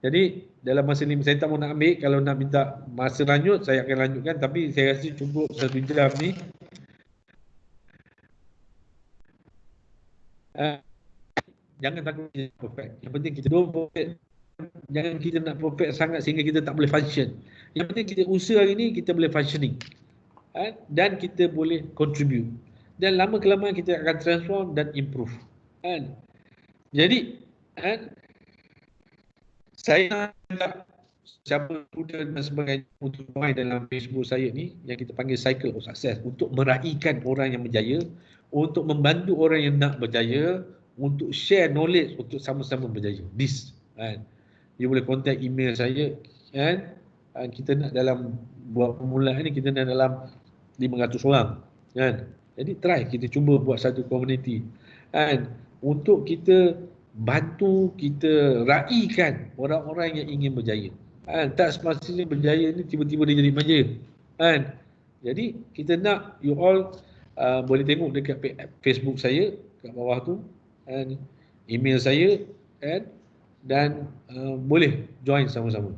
Jadi dalam masa ni saya tak mau nak ambil. Kalau nak minta masa lanjut, saya akan lanjutkan. Tapi saya rasa cukup 1 jam ni. Jangan takut perfect. Yang penting kita perfect. Jangan kita nak perfect sangat sehingga kita tak boleh function. Yang penting kita usaha hari ni, kita boleh functioning. Dan kita boleh contribute. Dan lama kelamaan kita akan transform dan improve. Jadi saya nak siapa student dan sebagainya untuk main dalam Facebook saya ni yang kita panggil Cycle of Success, untuk meraihkan orang yang berjaya, untuk membantu orang yang nak berjaya, untuk share knowledge untuk sama-sama berjaya. You boleh contact email saya. Kita nak dalam buat permulaan ni, kita nak dalam 500 orang. Jadi try, kita cuba buat satu community untuk kita bantu, kita raihkan orang-orang yang ingin berjaya. Tak semestinya berjaya ni tiba-tiba dia jadi manja. Jadi kita nak you all boleh tengok dekat Facebook saya kat bawah tu, email saya, dan boleh join sama-sama.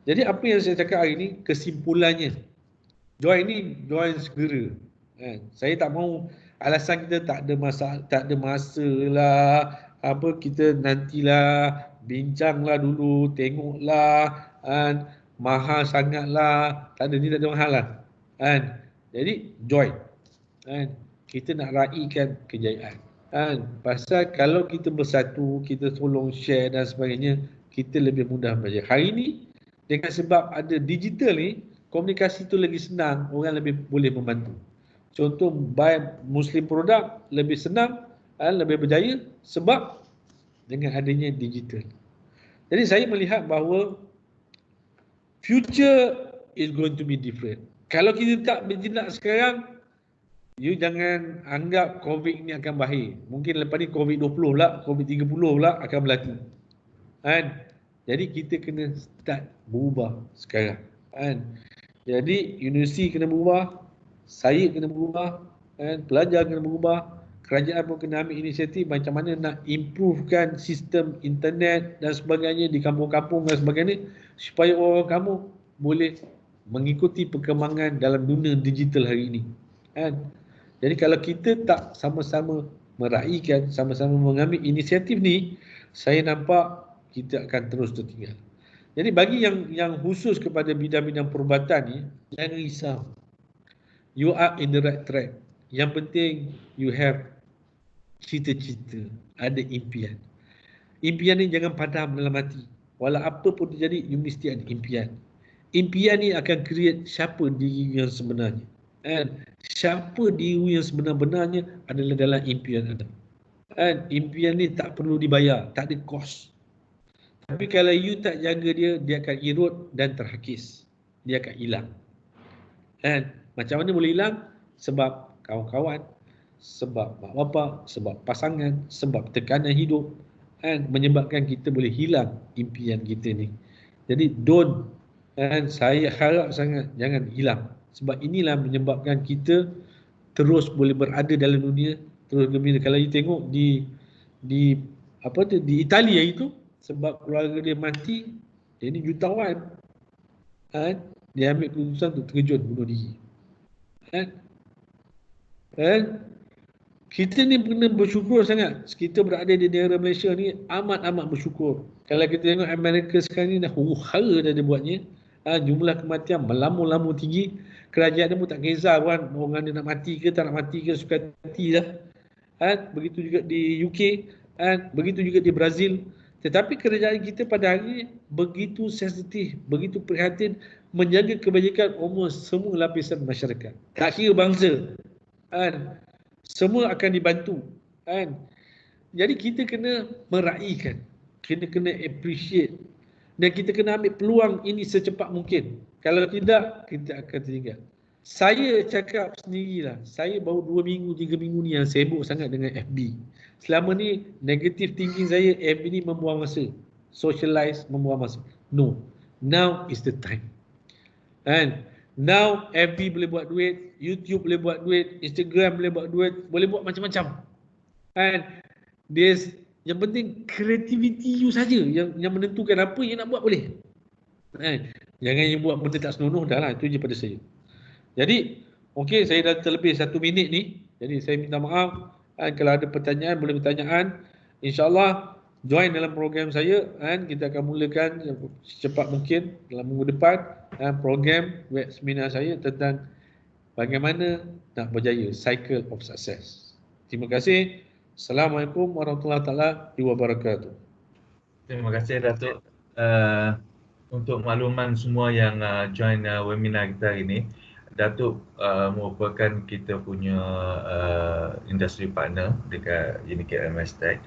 Jadi apa yang saya cakap hari ni, kesimpulannya, join segera. Saya tak mau alasan kita tak ada masa lah, kita nantilah, bincanglah dulu, tengoklah, mahal sangatlah. Tak ada, ni tak ada mahal lah. Jadi join. Kita nak raihkan kejayaan. Pasal kalau kita bersatu, kita tolong share dan sebagainya, kita lebih mudah belajar. Hari ni dengan sebab ada digital ni, komunikasi tu lagi senang, orang lebih boleh membantu. contoh buy Muslim produk lebih senang, lebih berjaya sebab dengan adanya digital. Jadi saya melihat bahawa future is going to be different. Kalau kita tak bertindak sekarang, you jangan anggap COVID ni akan berakhir. Mungkin lepas ni COVID-20 pula, COVID-30 pula akan berlaku. Kan? Jadi kita kena start berubah sekarang. Kan? Jadi universiti kena berubah, saya kena berubah, kan? Pelajar kena berubah, kerajaan pun kena ambil inisiatif macam mana nak improvekan sistem internet dan sebagainya di kampung-kampung dan sebagainya supaya orang kamu boleh mengikuti perkembangan dalam dunia digital hari ini. Kan? Jadi kalau kita tak sama-sama meraihkan, sama-sama mengambil inisiatif ni, saya nampak kita akan terus tertinggal. Jadi bagi yang khusus kepada bidang-bidang perubatan ni, jangan risau. You are in the right track. Yang penting you have cita-cita, ada impian. Impian ni jangan padam dalam hati. Walau apa pun terjadi, you mesti ada impian. Impian ni akan create siapa diri yang sebenarnya. And siapa diri yang sebenar-benarnya adalah dalam impian anda. And impian ni tak perlu dibayar, tak ada cost. Tapi kalau you tak jaga dia, dia akan erode dan terhakis. Dia akan hilang. And macam mana boleh hilang? Sebab kawan-kawan, sebab mak bapak, sebab pasangan, sebab tekanan hidup, and menyebabkan kita boleh hilang impian kita ni. Jadi saya harap sangat jangan hilang. Sebab inilah menyebabkan kita terus boleh berada dalam dunia, terus gembira. Kalau you tengok di Italia itu, sebab keluarga dia mati, dia ni jutawan, dia ambil keputusan untuk terjun bunuh diri. Kita ni kena bersyukur sangat. Kita berada di negara Malaysia ni amat-amat bersyukur. Kalau kita tengok Amerika sekarang ni dah huru-hara dah dia buatnya. Jumlah kematian melampau tinggi. Kerajaan dia pun tak kisah kan orang dia nak mati ke tak nak mati ke, suka hati dah. Begitu juga di UK, begitu juga di Brazil. Tetapi kerajaan kita pada hari ini begitu sensitif, begitu prihatin menjaga kebajikan almost semua lapisan masyarakat. Tak kira bangsa. Semua akan dibantu. Jadi kita kena meraihkan, kena appreciate, dan kita kena ambil peluang ini secepat mungkin. Kalau tidak, kita akan tertinggal. Saya cakap sendirilah, saya baru 2 minggu, 3 minggu ni yang sibuk sangat dengan FB. Selama ni negative thinking saya, FB ni membuang masa, socialize membuang masa. No, now is the time. Now FB boleh buat duit, YouTube boleh buat duit, Instagram boleh buat duit, boleh buat macam-macam. Yang penting creativity you saja yang menentukan apa yang nak buat boleh. Jangan yang buat benda tak senonoh, dah lah, itu je pada saya. Jadi, okey, saya dah terlebih 1 minit ni. Jadi saya minta maaf. Kalau ada pertanyaan, boleh pertanyaan. InsyaAllah join dalam program saya. Kita akan mulakan secepat mungkin dalam minggu depan program web seminar saya tentang bagaimana nak berjaya, Cycle of Success. Terima kasih. Assalamualaikum warahmatullahi wabarakatuh. Terima kasih Datuk. Untuk makluman semua yang join webinar kita hari ini, Datuk merupakan kita punya industry partner dekat Unicap Mestec.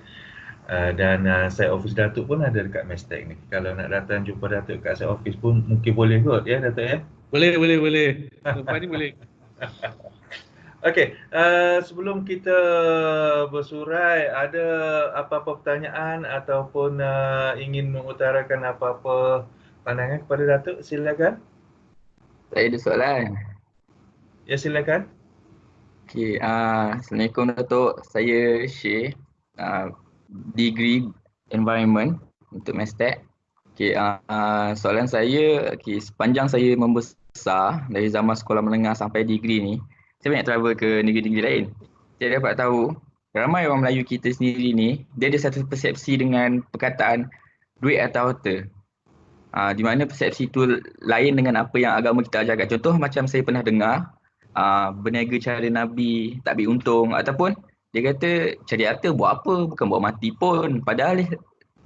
Dan site office Datuk pun ada dekat Mestec ni. Kalau nak datang jumpa Datuk kat site office pun mungkin boleh kot ya Datuk ya? Boleh. Lepas ni boleh. Okey, sebelum kita bersurai, ada apa-apa pertanyaan ataupun ingin mengutarakan apa-apa pandangan kepada Datuk? Silakan. Saya ada soalan. Ya, silakan. Okey, Assalamualaikum Datuk. Saya Syekh, degree environment untuk Mestec. Okey, soalan saya, sepanjang saya membesar dari zaman sekolah menengah sampai degree ni, saya banyak travel ke negeri-negeri lain. Saya dapat tahu ramai orang Melayu kita sendiri ni, dia ada satu persepsi dengan perkataan duit atau harta. Di mana persepsi itu lain dengan apa yang agama kita ajarkan. Contoh macam saya pernah dengar, berniaga cara Nabi tak ambil untung, ataupun dia kata cari harta buat apa, bukan buat mati pun, padahal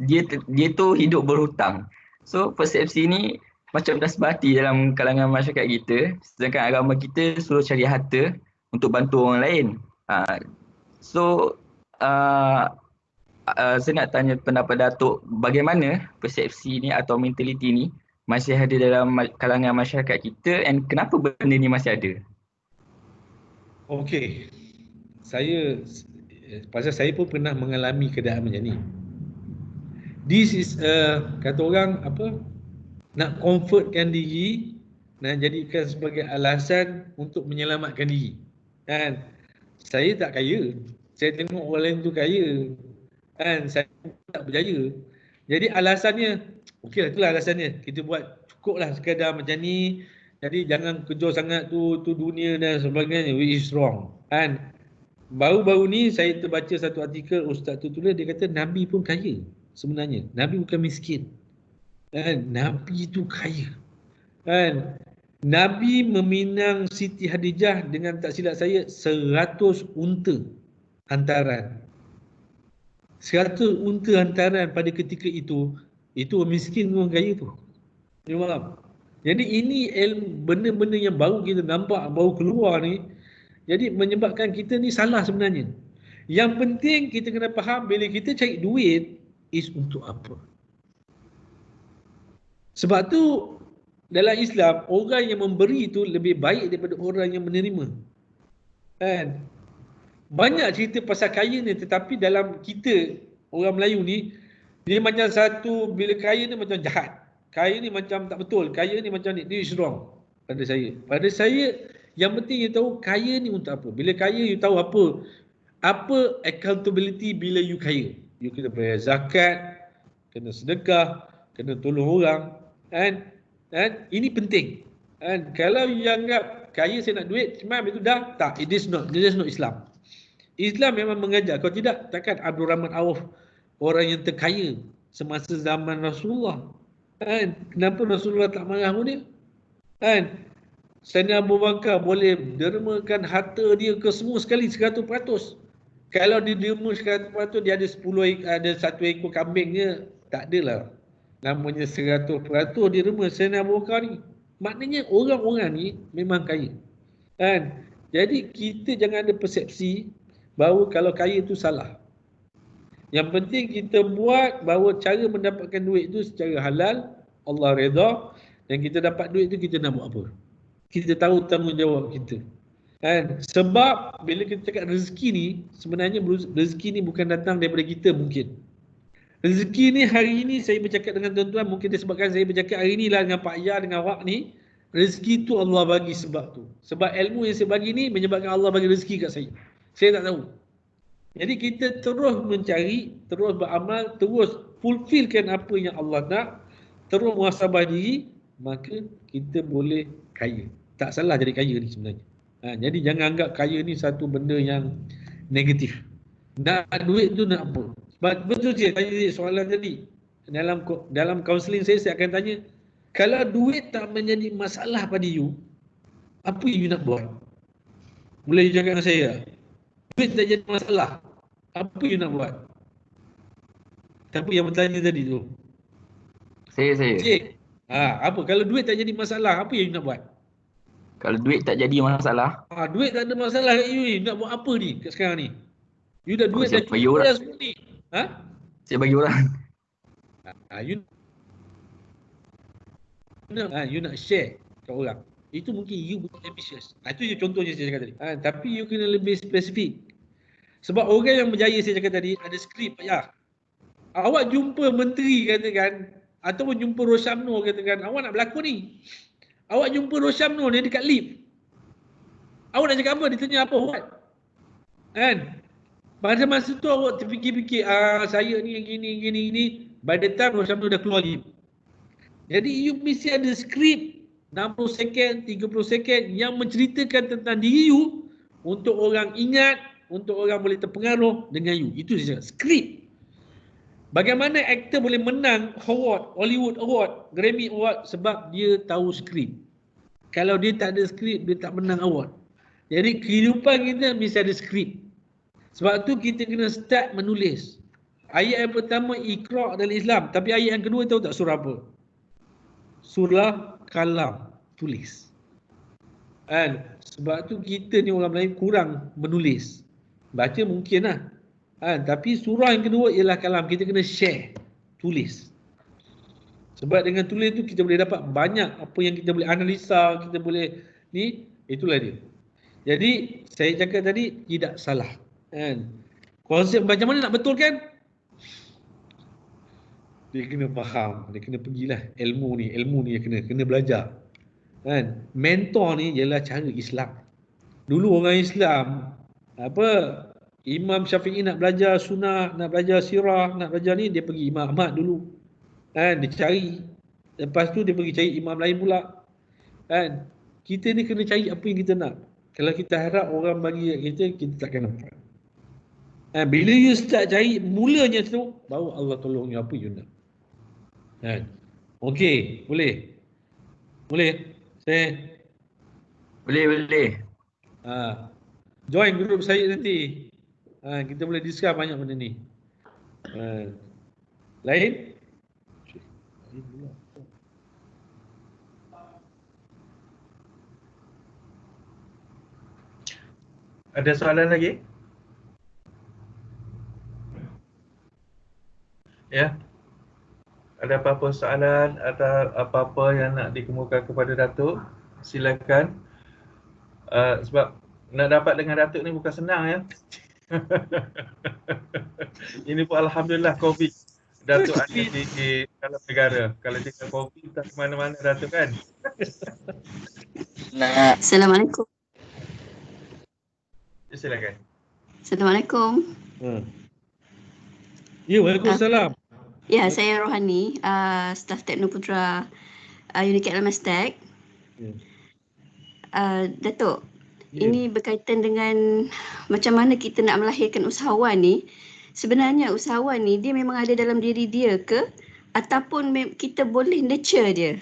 dia tu hidup berhutang. So persepsi ni macam dah sebati dalam kalangan masyarakat kita, sedangkan agama kita suruh cari harta untuk bantu orang lain. So saya nak tanya pendapat Datuk, bagaimana persepsi ni atau mentaliti ni masih ada dalam kalangan masyarakat kita, and kenapa benda ni masih ada? Okey. Pasal saya pun pernah mengalami keadaan macam ni. This is kata orang apa? Nak comfortkan diri, nak jadikan sebagai alasan untuk menyelamatkan diri. Kan? Saya tak kaya. Saya tengok orang lain tu kaya. Kan? Saya tak berjaya. Jadi alasannya, okeylah, itulah alasannya. Kita buat cukuplah sekadar macam ni. Jadi jangan kejar sangat tu dunia dan sebagainya, which is wrong. Kan? Baru-baru ni saya terbaca satu artikel ustaz tu tulis, dia kata Nabi pun kaya sebenarnya. Nabi bukan miskin. Kan? Nabi tu kaya. Kan? Nabi meminang Siti Khadijah dengan tak silap saya 100 unta hantaran. 100 unta hantaran pada ketika itu miskin orang kaya tu. You faham? Jadi ini benda-benda yang baru kita nampak, baru keluar ni. Jadi menyebabkan kita ni salah sebenarnya. Yang penting kita kena faham, bila kita cari duit is untuk apa. Sebab tu dalam Islam, orang yang memberi itu lebih baik daripada orang yang menerima. Kan? Banyak cerita pasal kaya ni, tetapi dalam kita orang Melayu ni, dia macam satu, bila kaya ni macam jahat. Kaya ni macam tak betul, kaya ni macam ni, this is wrong pada saya. Pada saya, yang penting you tahu kaya ni untuk apa. Bila kaya you tahu apa accountability bila you kaya. You kena bayar zakat, kena sedekah, kena tolong orang. Kan? Ini penting. Kan? Kalau you anggap kaya saya nak duit, cuma itu dah tak, it is not Islam. Islam memang mengajar. Kalau tidak, takkan Abdul Rahman Auf orang yang terkaya semasa zaman Rasulullah. Kan? Kenapa Rasulullah tak marah pun dia? Kan? Sayyidina Abu Bakar boleh dermakan harta dia ke semua sekali 100%. Kalau dia derma 100%, dia ada 1 ekor kambingnya, tak adalah namanya 100% dia derma Sayyidina Abu Bakar ni. Maknanya orang-orang ni memang kaya. Kan? Jadi kita jangan ada persepsi bahawa kalau kaya itu salah. Yang penting kita buat bahawa cara mendapatkan duit itu secara halal, Allah redha, dan kita dapat duit itu kita nak buat apa. Kita tahu tanggungjawab kita. Kan? Sebab bila kita cakap rezeki ni, sebenarnya rezeki ni bukan datang daripada kita mungkin. Rezeki ni hari ini saya bercakap dengan tuan-tuan, mungkin disebabkan saya bercakap hari ni lah dengan Pak Ya, dengan awak ni, rezeki tu Allah bagi sebab tu. Sebab ilmu yang saya bagi ni menyebabkan Allah bagi rezeki kat saya. Saya tak tahu. Jadi kita terus mencari, terus beramal, terus fulfillkan apa yang Allah nak, terus muhasabah diri, maka kita boleh kaya. Tak salah jadi kaya ni sebenarnya. Jadi jangan anggap kaya ni satu benda yang negatif. Nak duit tu nak apa? Sebab betul je tanya soalan tadi. Dalam kaunseling saya akan tanya, kalau duit tak menjadi masalah pada you, apa you nak buat? Boleh you cakap dengan saya? Duit tak jadi masalah, apa you nak buat? Siapa yang bertanya tadi tu? Saya. Cik. Apa? Kalau duit tak jadi masalah, apa yang you nak buat? Kalau duit tak jadi masalah, duit tak ada masalah kat you ni, nak buat apa ni kat sekarang ni? You dah duit dah bagi orang. dah semua ni. Saya bagi orang. You nak share kat orang. Itu mungkin you bukan ambitious. Itu je contohnya saya cakap tadi. Tapi you kena lebih spesifik. Sebab orang yang berjaya saya cakap tadi ada skrip ya. Awak jumpa menteri katakan, ataupun jumpa Rosyamno katakan, awak nak berlakon ni. Awak jumpa Rosyamno ni dekat lift. Awak nak cakap apa? Dia tanya apa awak? Kan? Pada masa tu awak terfikir-fikir, saya ni yang gini. By the time Rosyamno dah keluar lift. Jadi you mesti ada skrip 60 second, 30 second yang menceritakan tentang diri you untuk orang ingat, untuk orang boleh terpengaruh dengan you. Itu saja, skrip. Bagaimana aktor boleh menang award, Hollywood Award, Grammy Award? Sebab dia tahu skrip. Kalau dia tak ada skrip, dia tak menang award. Jadi kehidupan kita mesti ada skrip. Sebab tu kita kena start menulis. Ayat yang pertama Iqra' dalam Islam, tapi ayat yang kedua tahu tak surah apa? Surah Kalam, tulis. Sebab tu kita ni orang Melayu kurang menulis. Baca mungkin lah. Tapi surah yang kedua ialah kalam. Kita kena share, tulis. Sebab dengan tulis tu kita boleh dapat banyak apa yang kita boleh analisa, kita boleh ni, itulah dia. Jadi saya cakap tadi tidak salah. Kan? Konsep macam mana nak betulkan? Dia kena faham, dia kena pergilah ilmu ni dia kena belajar. Kan? Mentor ni ialah cara Islam. Dulu orang Islam Imam Syafi'i nak belajar sunnah, nak belajar sirah, nak belajar ni, dia pergi Imam Ahmad dulu. Kan? Dia cari. Lepas tu dia pergi cari imam lain pula. Kan? Kita ni kena cari apa yang kita nak. Kalau kita harap orang bagi kita takkan dapat. Bila you start cari mulanya tu, baru Allah tolong you apa you nak. Kan? Okey, boleh? Boleh? Boleh. Join grup saya nanti. Kita boleh discuss banyak benda ni. Lain? Ada soalan lagi? Ya. Ada apa-apa soalan atau apa-apa yang nak dikemukakan kepada Datuk? Silakan. Sebab nak dapat dengan Datuk ni bukan senang ya. Ini pun alhamdulillah COVID. Datuk ada di dalam negara. Kalau tidak COVID tak ke mana-mana Datuk kan. Assalamualaikum. Silakan. Assalamualaikum. Ya, waalaikumsalam. Ya, saya Rohani, staf Teknoputra Unicat Almastek. Datuk, ini berkaitan dengan macam mana kita nak melahirkan usahawan ni. Sebenarnya usahawan ni dia memang ada dalam diri dia ke, ataupun kita boleh nurture dia?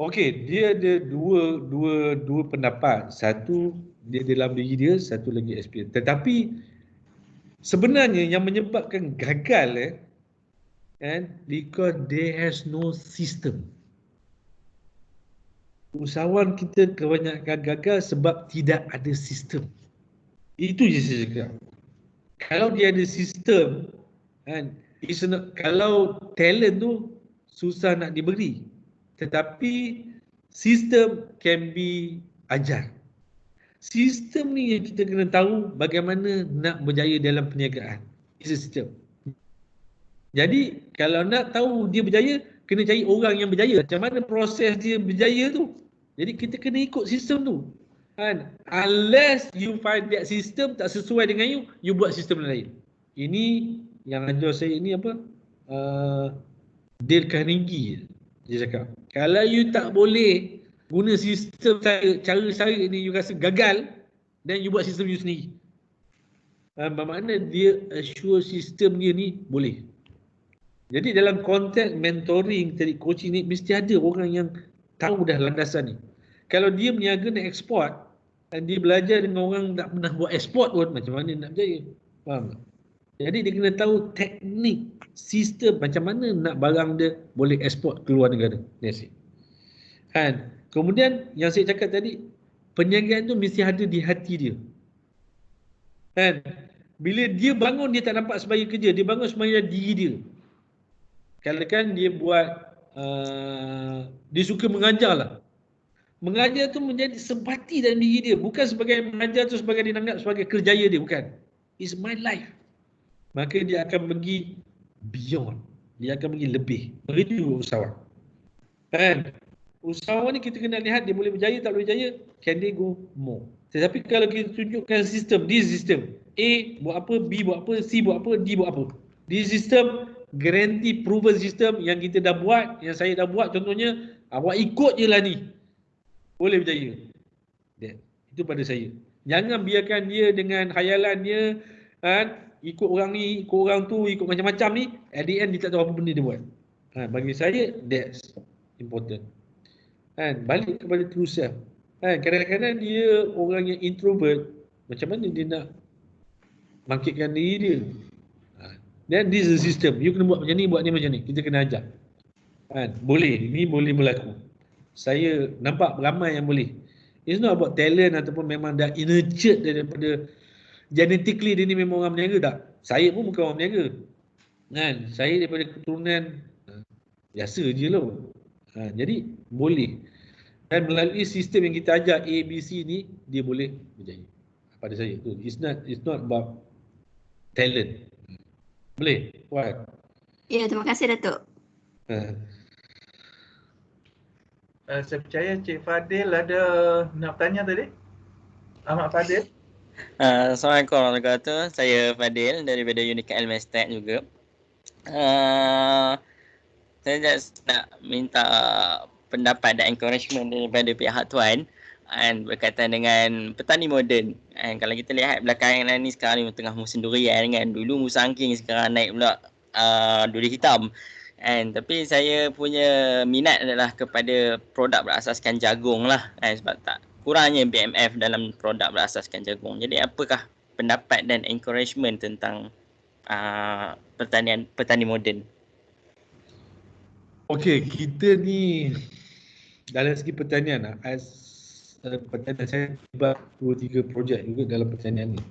Okey, dia ada dua pendapat. Satu dia dalam diri dia, satu lagi experience. Tetapi sebenarnya yang menyebabkan gagal because there has no system. Usahawan kita kebanyakan gagal sebab tidak ada sistem. Itu je saya cakap. Kalau dia ada sistem, kalau talent tu susah nak diberi. Tetapi sistem can be ajar. Sistem ni yang kita kena tahu bagaimana nak berjaya dalam perniagaan. It's a system. Jadi kalau nak tahu dia berjaya, kena cari orang yang berjaya. Macam mana proses dia berjaya tu. Jadi kita kena ikut sistem tu. Unless you find that system tak sesuai dengan you buat sistem lain. Ini yang ajar saya ini Dale Carnegie dia cakap. Kalau you tak boleh guna sistem cara saya ni, you rasa gagal, dan you buat sistem you sendiri. Bermakna dia assure sistem dia ni boleh. Jadi dalam konteks mentoring, coaching ni mesti ada orang yang tahu dah landasan ni. Kalau dia berniaga nak eksport dan dia belajar dengan orang tak pernah buat eksport pun, macam mana nak berjaya? Faham tak? Jadi dia kena tahu teknik, sistem macam mana nak barang dia boleh eksport keluar negara. That's it. Kemudian yang saya cakap tadi, perniagaan tu mesti ada di hati dia. Bila dia bangun, dia tak nampak sebagai kerja, dia bangun sebagai diri dia. Kalau kan dia buat dia suka mengajar lah. Mengajar tu menjadi sempati dalam diri dia, bukan sebagai mengajar tu sebagai dia anggap sebagai kerjaya dia, bukan. It's my life. Maka dia akan pergi beyond, dia akan pergi lebih. Begitu usahawan. Usahawan ni kita kena lihat dia boleh berjaya tak boleh berjaya, can they go more. Tetapi kalau kita tunjukkan sistem, this system, A buat apa, B buat apa, C buat apa, D buat apa. This system guarantee proven system yang kita dah buat, yang saya dah buat contohnya, awak ikut je lah ni, boleh berjaya. Itu pada saya. Jangan biarkan dia dengan khayalan dia, ikut orang ni, ikut orang tu, ikut macam-macam ni, at the end dia tak tahu apa benda dia buat. Bagi saya, that's important. Balik kepada true self. Kadang-kadang dia orang yang introvert, macam mana dia nak bangkitkan diri dia? Then this is the system. You kena buat macam ni, buat ni macam ni. Kita kena ajar. Boleh, ni boleh berlaku. Saya nampak ramai yang boleh. It's not about talent ataupun memang dah nurtured daripada genetically dia ni memang orang berniaga tak. Saya pun bukan orang berniaga. Kan? Saya daripada keturunan biasa je lah. Jadi boleh. Dan melalui sistem yang kita ajar A, B, C ni, dia boleh berjaya. Pada saya tu. It's not about talent. Boleh? Puan? Ya, terima kasih Datuk. Saya percaya Cik Fadil ada nak tanya tadi. Ahmad Fadil. Assalamualaikum warahmatullahi wabarakatuh. Saya Fadil daripada unit KL Mestek juga. Saya just nak minta pendapat dan encouragement daripada pihak tuan berkaitan dengan petani moden. Kalau kita lihat belakangan ni sekarang ni tengah musim durian kan. Dulu musim angking, sekarang naik pula duri hitam. Tapi saya punya minat adalah kepada produk berasaskan jagung lah. Sebab tak kurangnya BMF dalam produk berasaskan jagung. Jadi apakah pendapat dan encouragement tentang petani moden? Okey, kita ni dalam segi pertanian pertanian saya buat 2-3 projek juga dalam pertanian ni.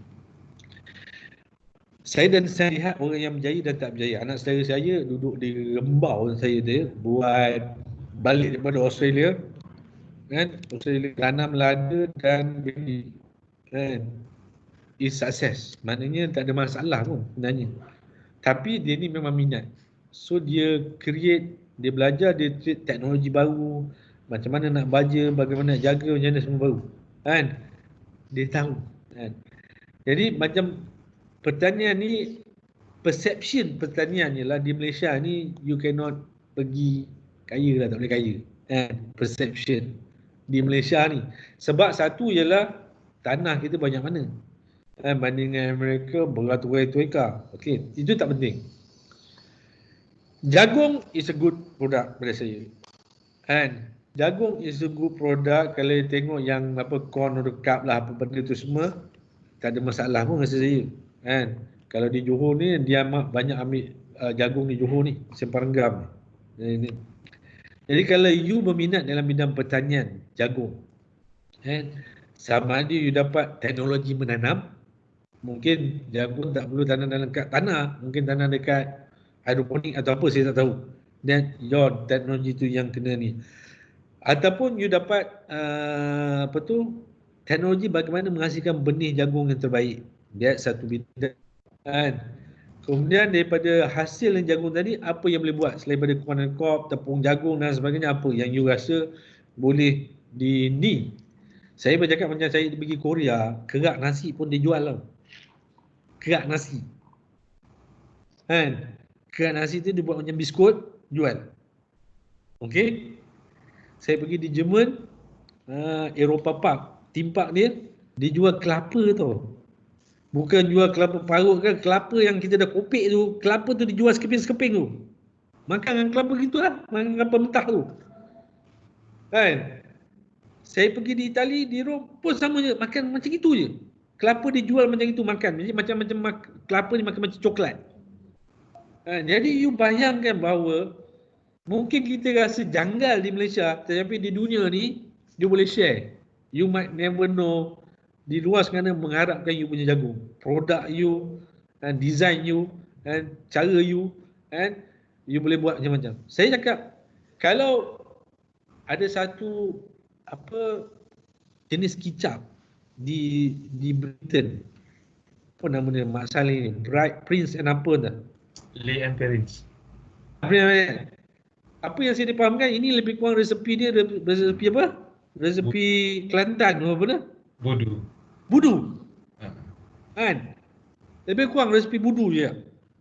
Saya lihat orang yang berjaya dan tak berjaya. Anak saudara saya duduk di Rembau, saya dia buat balik daripada Australia. Kan? Australia tanam lada dan beli. Kan? Is success. Maknanya tak ada masalah pun sebenarnya. Tapi dia ni memang minat. So dia belajar, dia create teknologi baru. Macam mana nak baja, bagaimana nak jaga, macam mana semua baru. Kan? Dia tahu. Kan? Jadi macam pertanian ni, perception pertanian je lah di Malaysia ni, you cannot pergi kaya lah, tak boleh kaya. Kan? Perception di Malaysia ni. Sebab satu ialah tanah kita banyak mana. Bandingkan mereka beratus-ratus ekar. Okey, itu tak penting. Jagung is a good product pada saya. Kan? Jagung is a good product. Kalau tengok yang corn or cup lah, apa benda tu semua, tak ada masalah pun rasa saya. Kan? Kalau di Johor ni, dia banyak ambil jagung di Johor ni, Sempang Renggam ni. Jadi kalau you berminat dalam bidang pertanian jagung, sama ada you dapat teknologi menanam, mungkin jagung tak perlu tanam dalam tanah, mungkin tanam dekat hidroponik atau apa, saya tak tahu. Dan your teknologi tu yang kena ni. Ataupun you dapat teknologi bagaimana menghasilkan benih jagung yang terbaik. Dia satu bidang. Kemudian daripada hasil yang jagung tadi, apa yang boleh buat selain daripada corn and cob, tepung jagung dan sebagainya, apa yang you rasa boleh ni. Saya bercakap macam saya pergi Korea, kerak nasi pun dia jual tau. Kerak nasi. Kerak nasi tu dia buat macam biskut, jual. Okey. Saya pergi di Jerman, Eropah Park, theme park dia jual kelapa tau. Bukan jual kelapa parut kan, kelapa yang kita dah kopek tu, kelapa tu dijual sekeping-sekeping tu. Makan dengan kelapa gitu lah, makan kelapa mentah tu. Kan? Saya pergi di Itali, di Rom pun sama je, makan macam itu je. Kelapa dijual macam itu makan. Jadi macam-macam kelapa ni makan macam coklat. Jadi you bayangkan bahawa mungkin kita rasa janggal di Malaysia, tetapi di dunia ni you boleh share. You might never know di luar sana mengharapkan you punya jagung. Produk you, design you, cara you, you boleh buat macam-macam. Saya cakap, kalau ada satu jenis kicap di Britain, apa nama dia, Mak Saleh ni, Bright Prince and apa dah? Lee and Prince. Apa yang saya dipahamkan, ini lebih kurang resepi dia, resepi apa? Resepi Kelantan apa dah? Budu. Kan? Lebih kurang resepi budu je.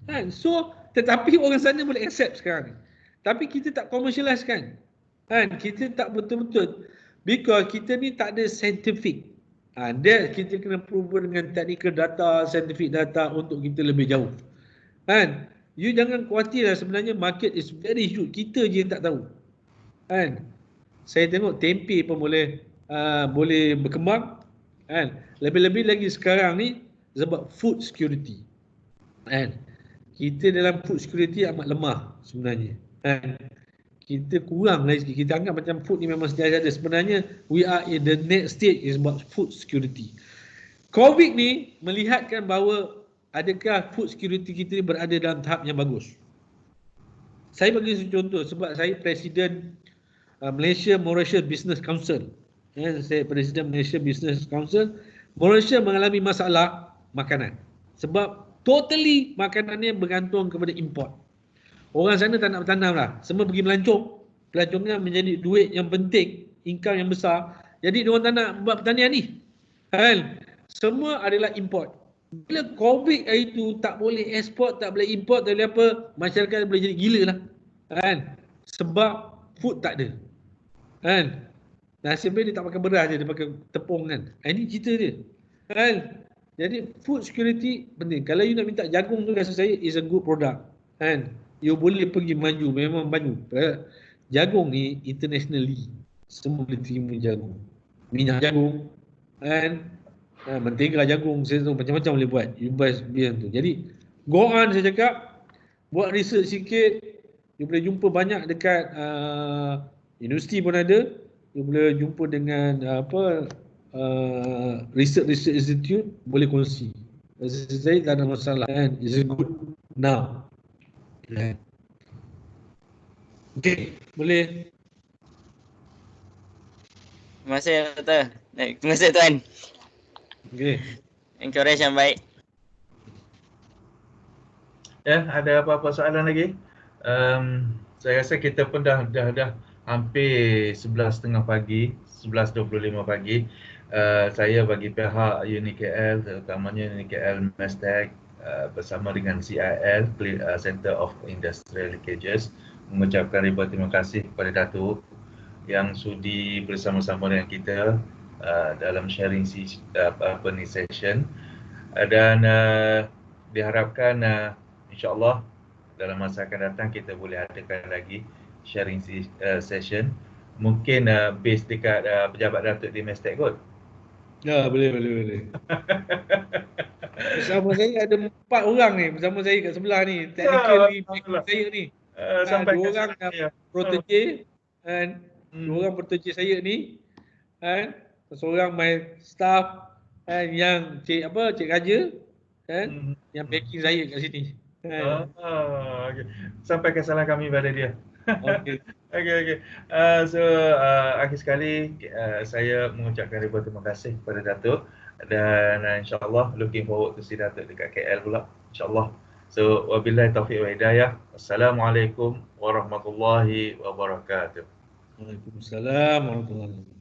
Kan? So, tetapi orang sana boleh accept sekarang. Tapi kita tak commercialize kan? Kita tak betul-betul. Because kita ni tak ada scientific. Dia kita kena prove dengan technical data, scientific data untuk kita lebih jauh. Kan? You jangan khawatir lah, sebenarnya market is very huge. Kita je yang tak tahu. Kan? Saya tengok tempe pun boleh berkembang. Kan? Lebih-lebih lagi sekarang ni sebab food security. Kan? Kita dalam food security amat lemah sebenarnya. Kan? kita kurang lagi sikit. Kita anggap macam food ni memang sentiasa ada. Sebenarnya we are in the next stage is about food security. COVID ni melihatkan bahawa adakah food security kita ni berada dalam tahap yang bagus. Saya bagi contoh sebab saya Presiden Malaysia Mauritius Business Council. Saya Presiden Malaysia Business Council. Malaysia mengalami masalah makanan. Sebab totally makanannya bergantung kepada import. Orang sana tak nak bertanam lah. Semua pergi melancong. Pelancongan menjadi duit yang penting, income yang besar. Jadi diorang tak nak buat pertanian ni. Kan? Semua adalah import. Bila COVID hari tu tak boleh ekspor, tak boleh import, tak boleh apa, masyarakat boleh jadi gila lah. Kan? Sebab food tak ada. Kan? Nasib baik dia tak pakai beras je, dia pakai tepung kan. Ini cerita dia. Kan? Jadi food security penting. Kalau you nak minta jagung tu rasa saya is a good product. Kan? You boleh pergi maju, memang maju. Jagung ni internationally semua boleh terima jagung. Minyak jagung, kan? Mentega jagung, saya tahu macam-macam boleh buat. You buy biar tu. Jadi go on saya cakap, buat research sikit. You boleh jumpa banyak dekat universiti pun ada. You boleh jumpa dengan research institute, boleh kongsi. Saya tak ada masalah kan. It's good now. Okey, boleh. Terima kasih Doktor. Terima kasih Tuan. Okey. Encourage yang baik. Ya, ada apa-apa soalan lagi? Saya rasa kita pun dah hampir 11.30 pagi, 11.25 pagi. Saya bagi pihak UniKL, terutamanya UniKL Mestek bersama dengan CIL, Center of Industrial Linkages, mengucapkan ribuan terima kasih kepada Datuk yang sudi bersama-sama dengan kita dalam sharing session, dan diharapkan insyaAllah dalam masa akan datang kita boleh adakan lagi sharing session, mungkin base dekat pejabat Datuk di Mestek kot. Ya, boleh. Bersama saya ada 4 orang ni, bersama saya kat sebelah ni, technical ni, saya ni. Sampai 2 orang yang protege, kan? 2 orang protege saya ni, kan? Seorang my staff, kan? Yang cik raja, kan? Yang packing saya kat sini. Okay. Sampaikan salam kami pada dia. Okey. Okey. So akhir sekali saya mengucapkan ribuan terima kasih kepada Datuk, dan insyaAllah looking forward to see Datuk dekat KL pula, insyaAllah. So wabillahi taufiq wa hidayah. Assalamualaikum warahmatullahi wabarakatuh. Waalaikumsalam warahmatullahi wabarakatuh.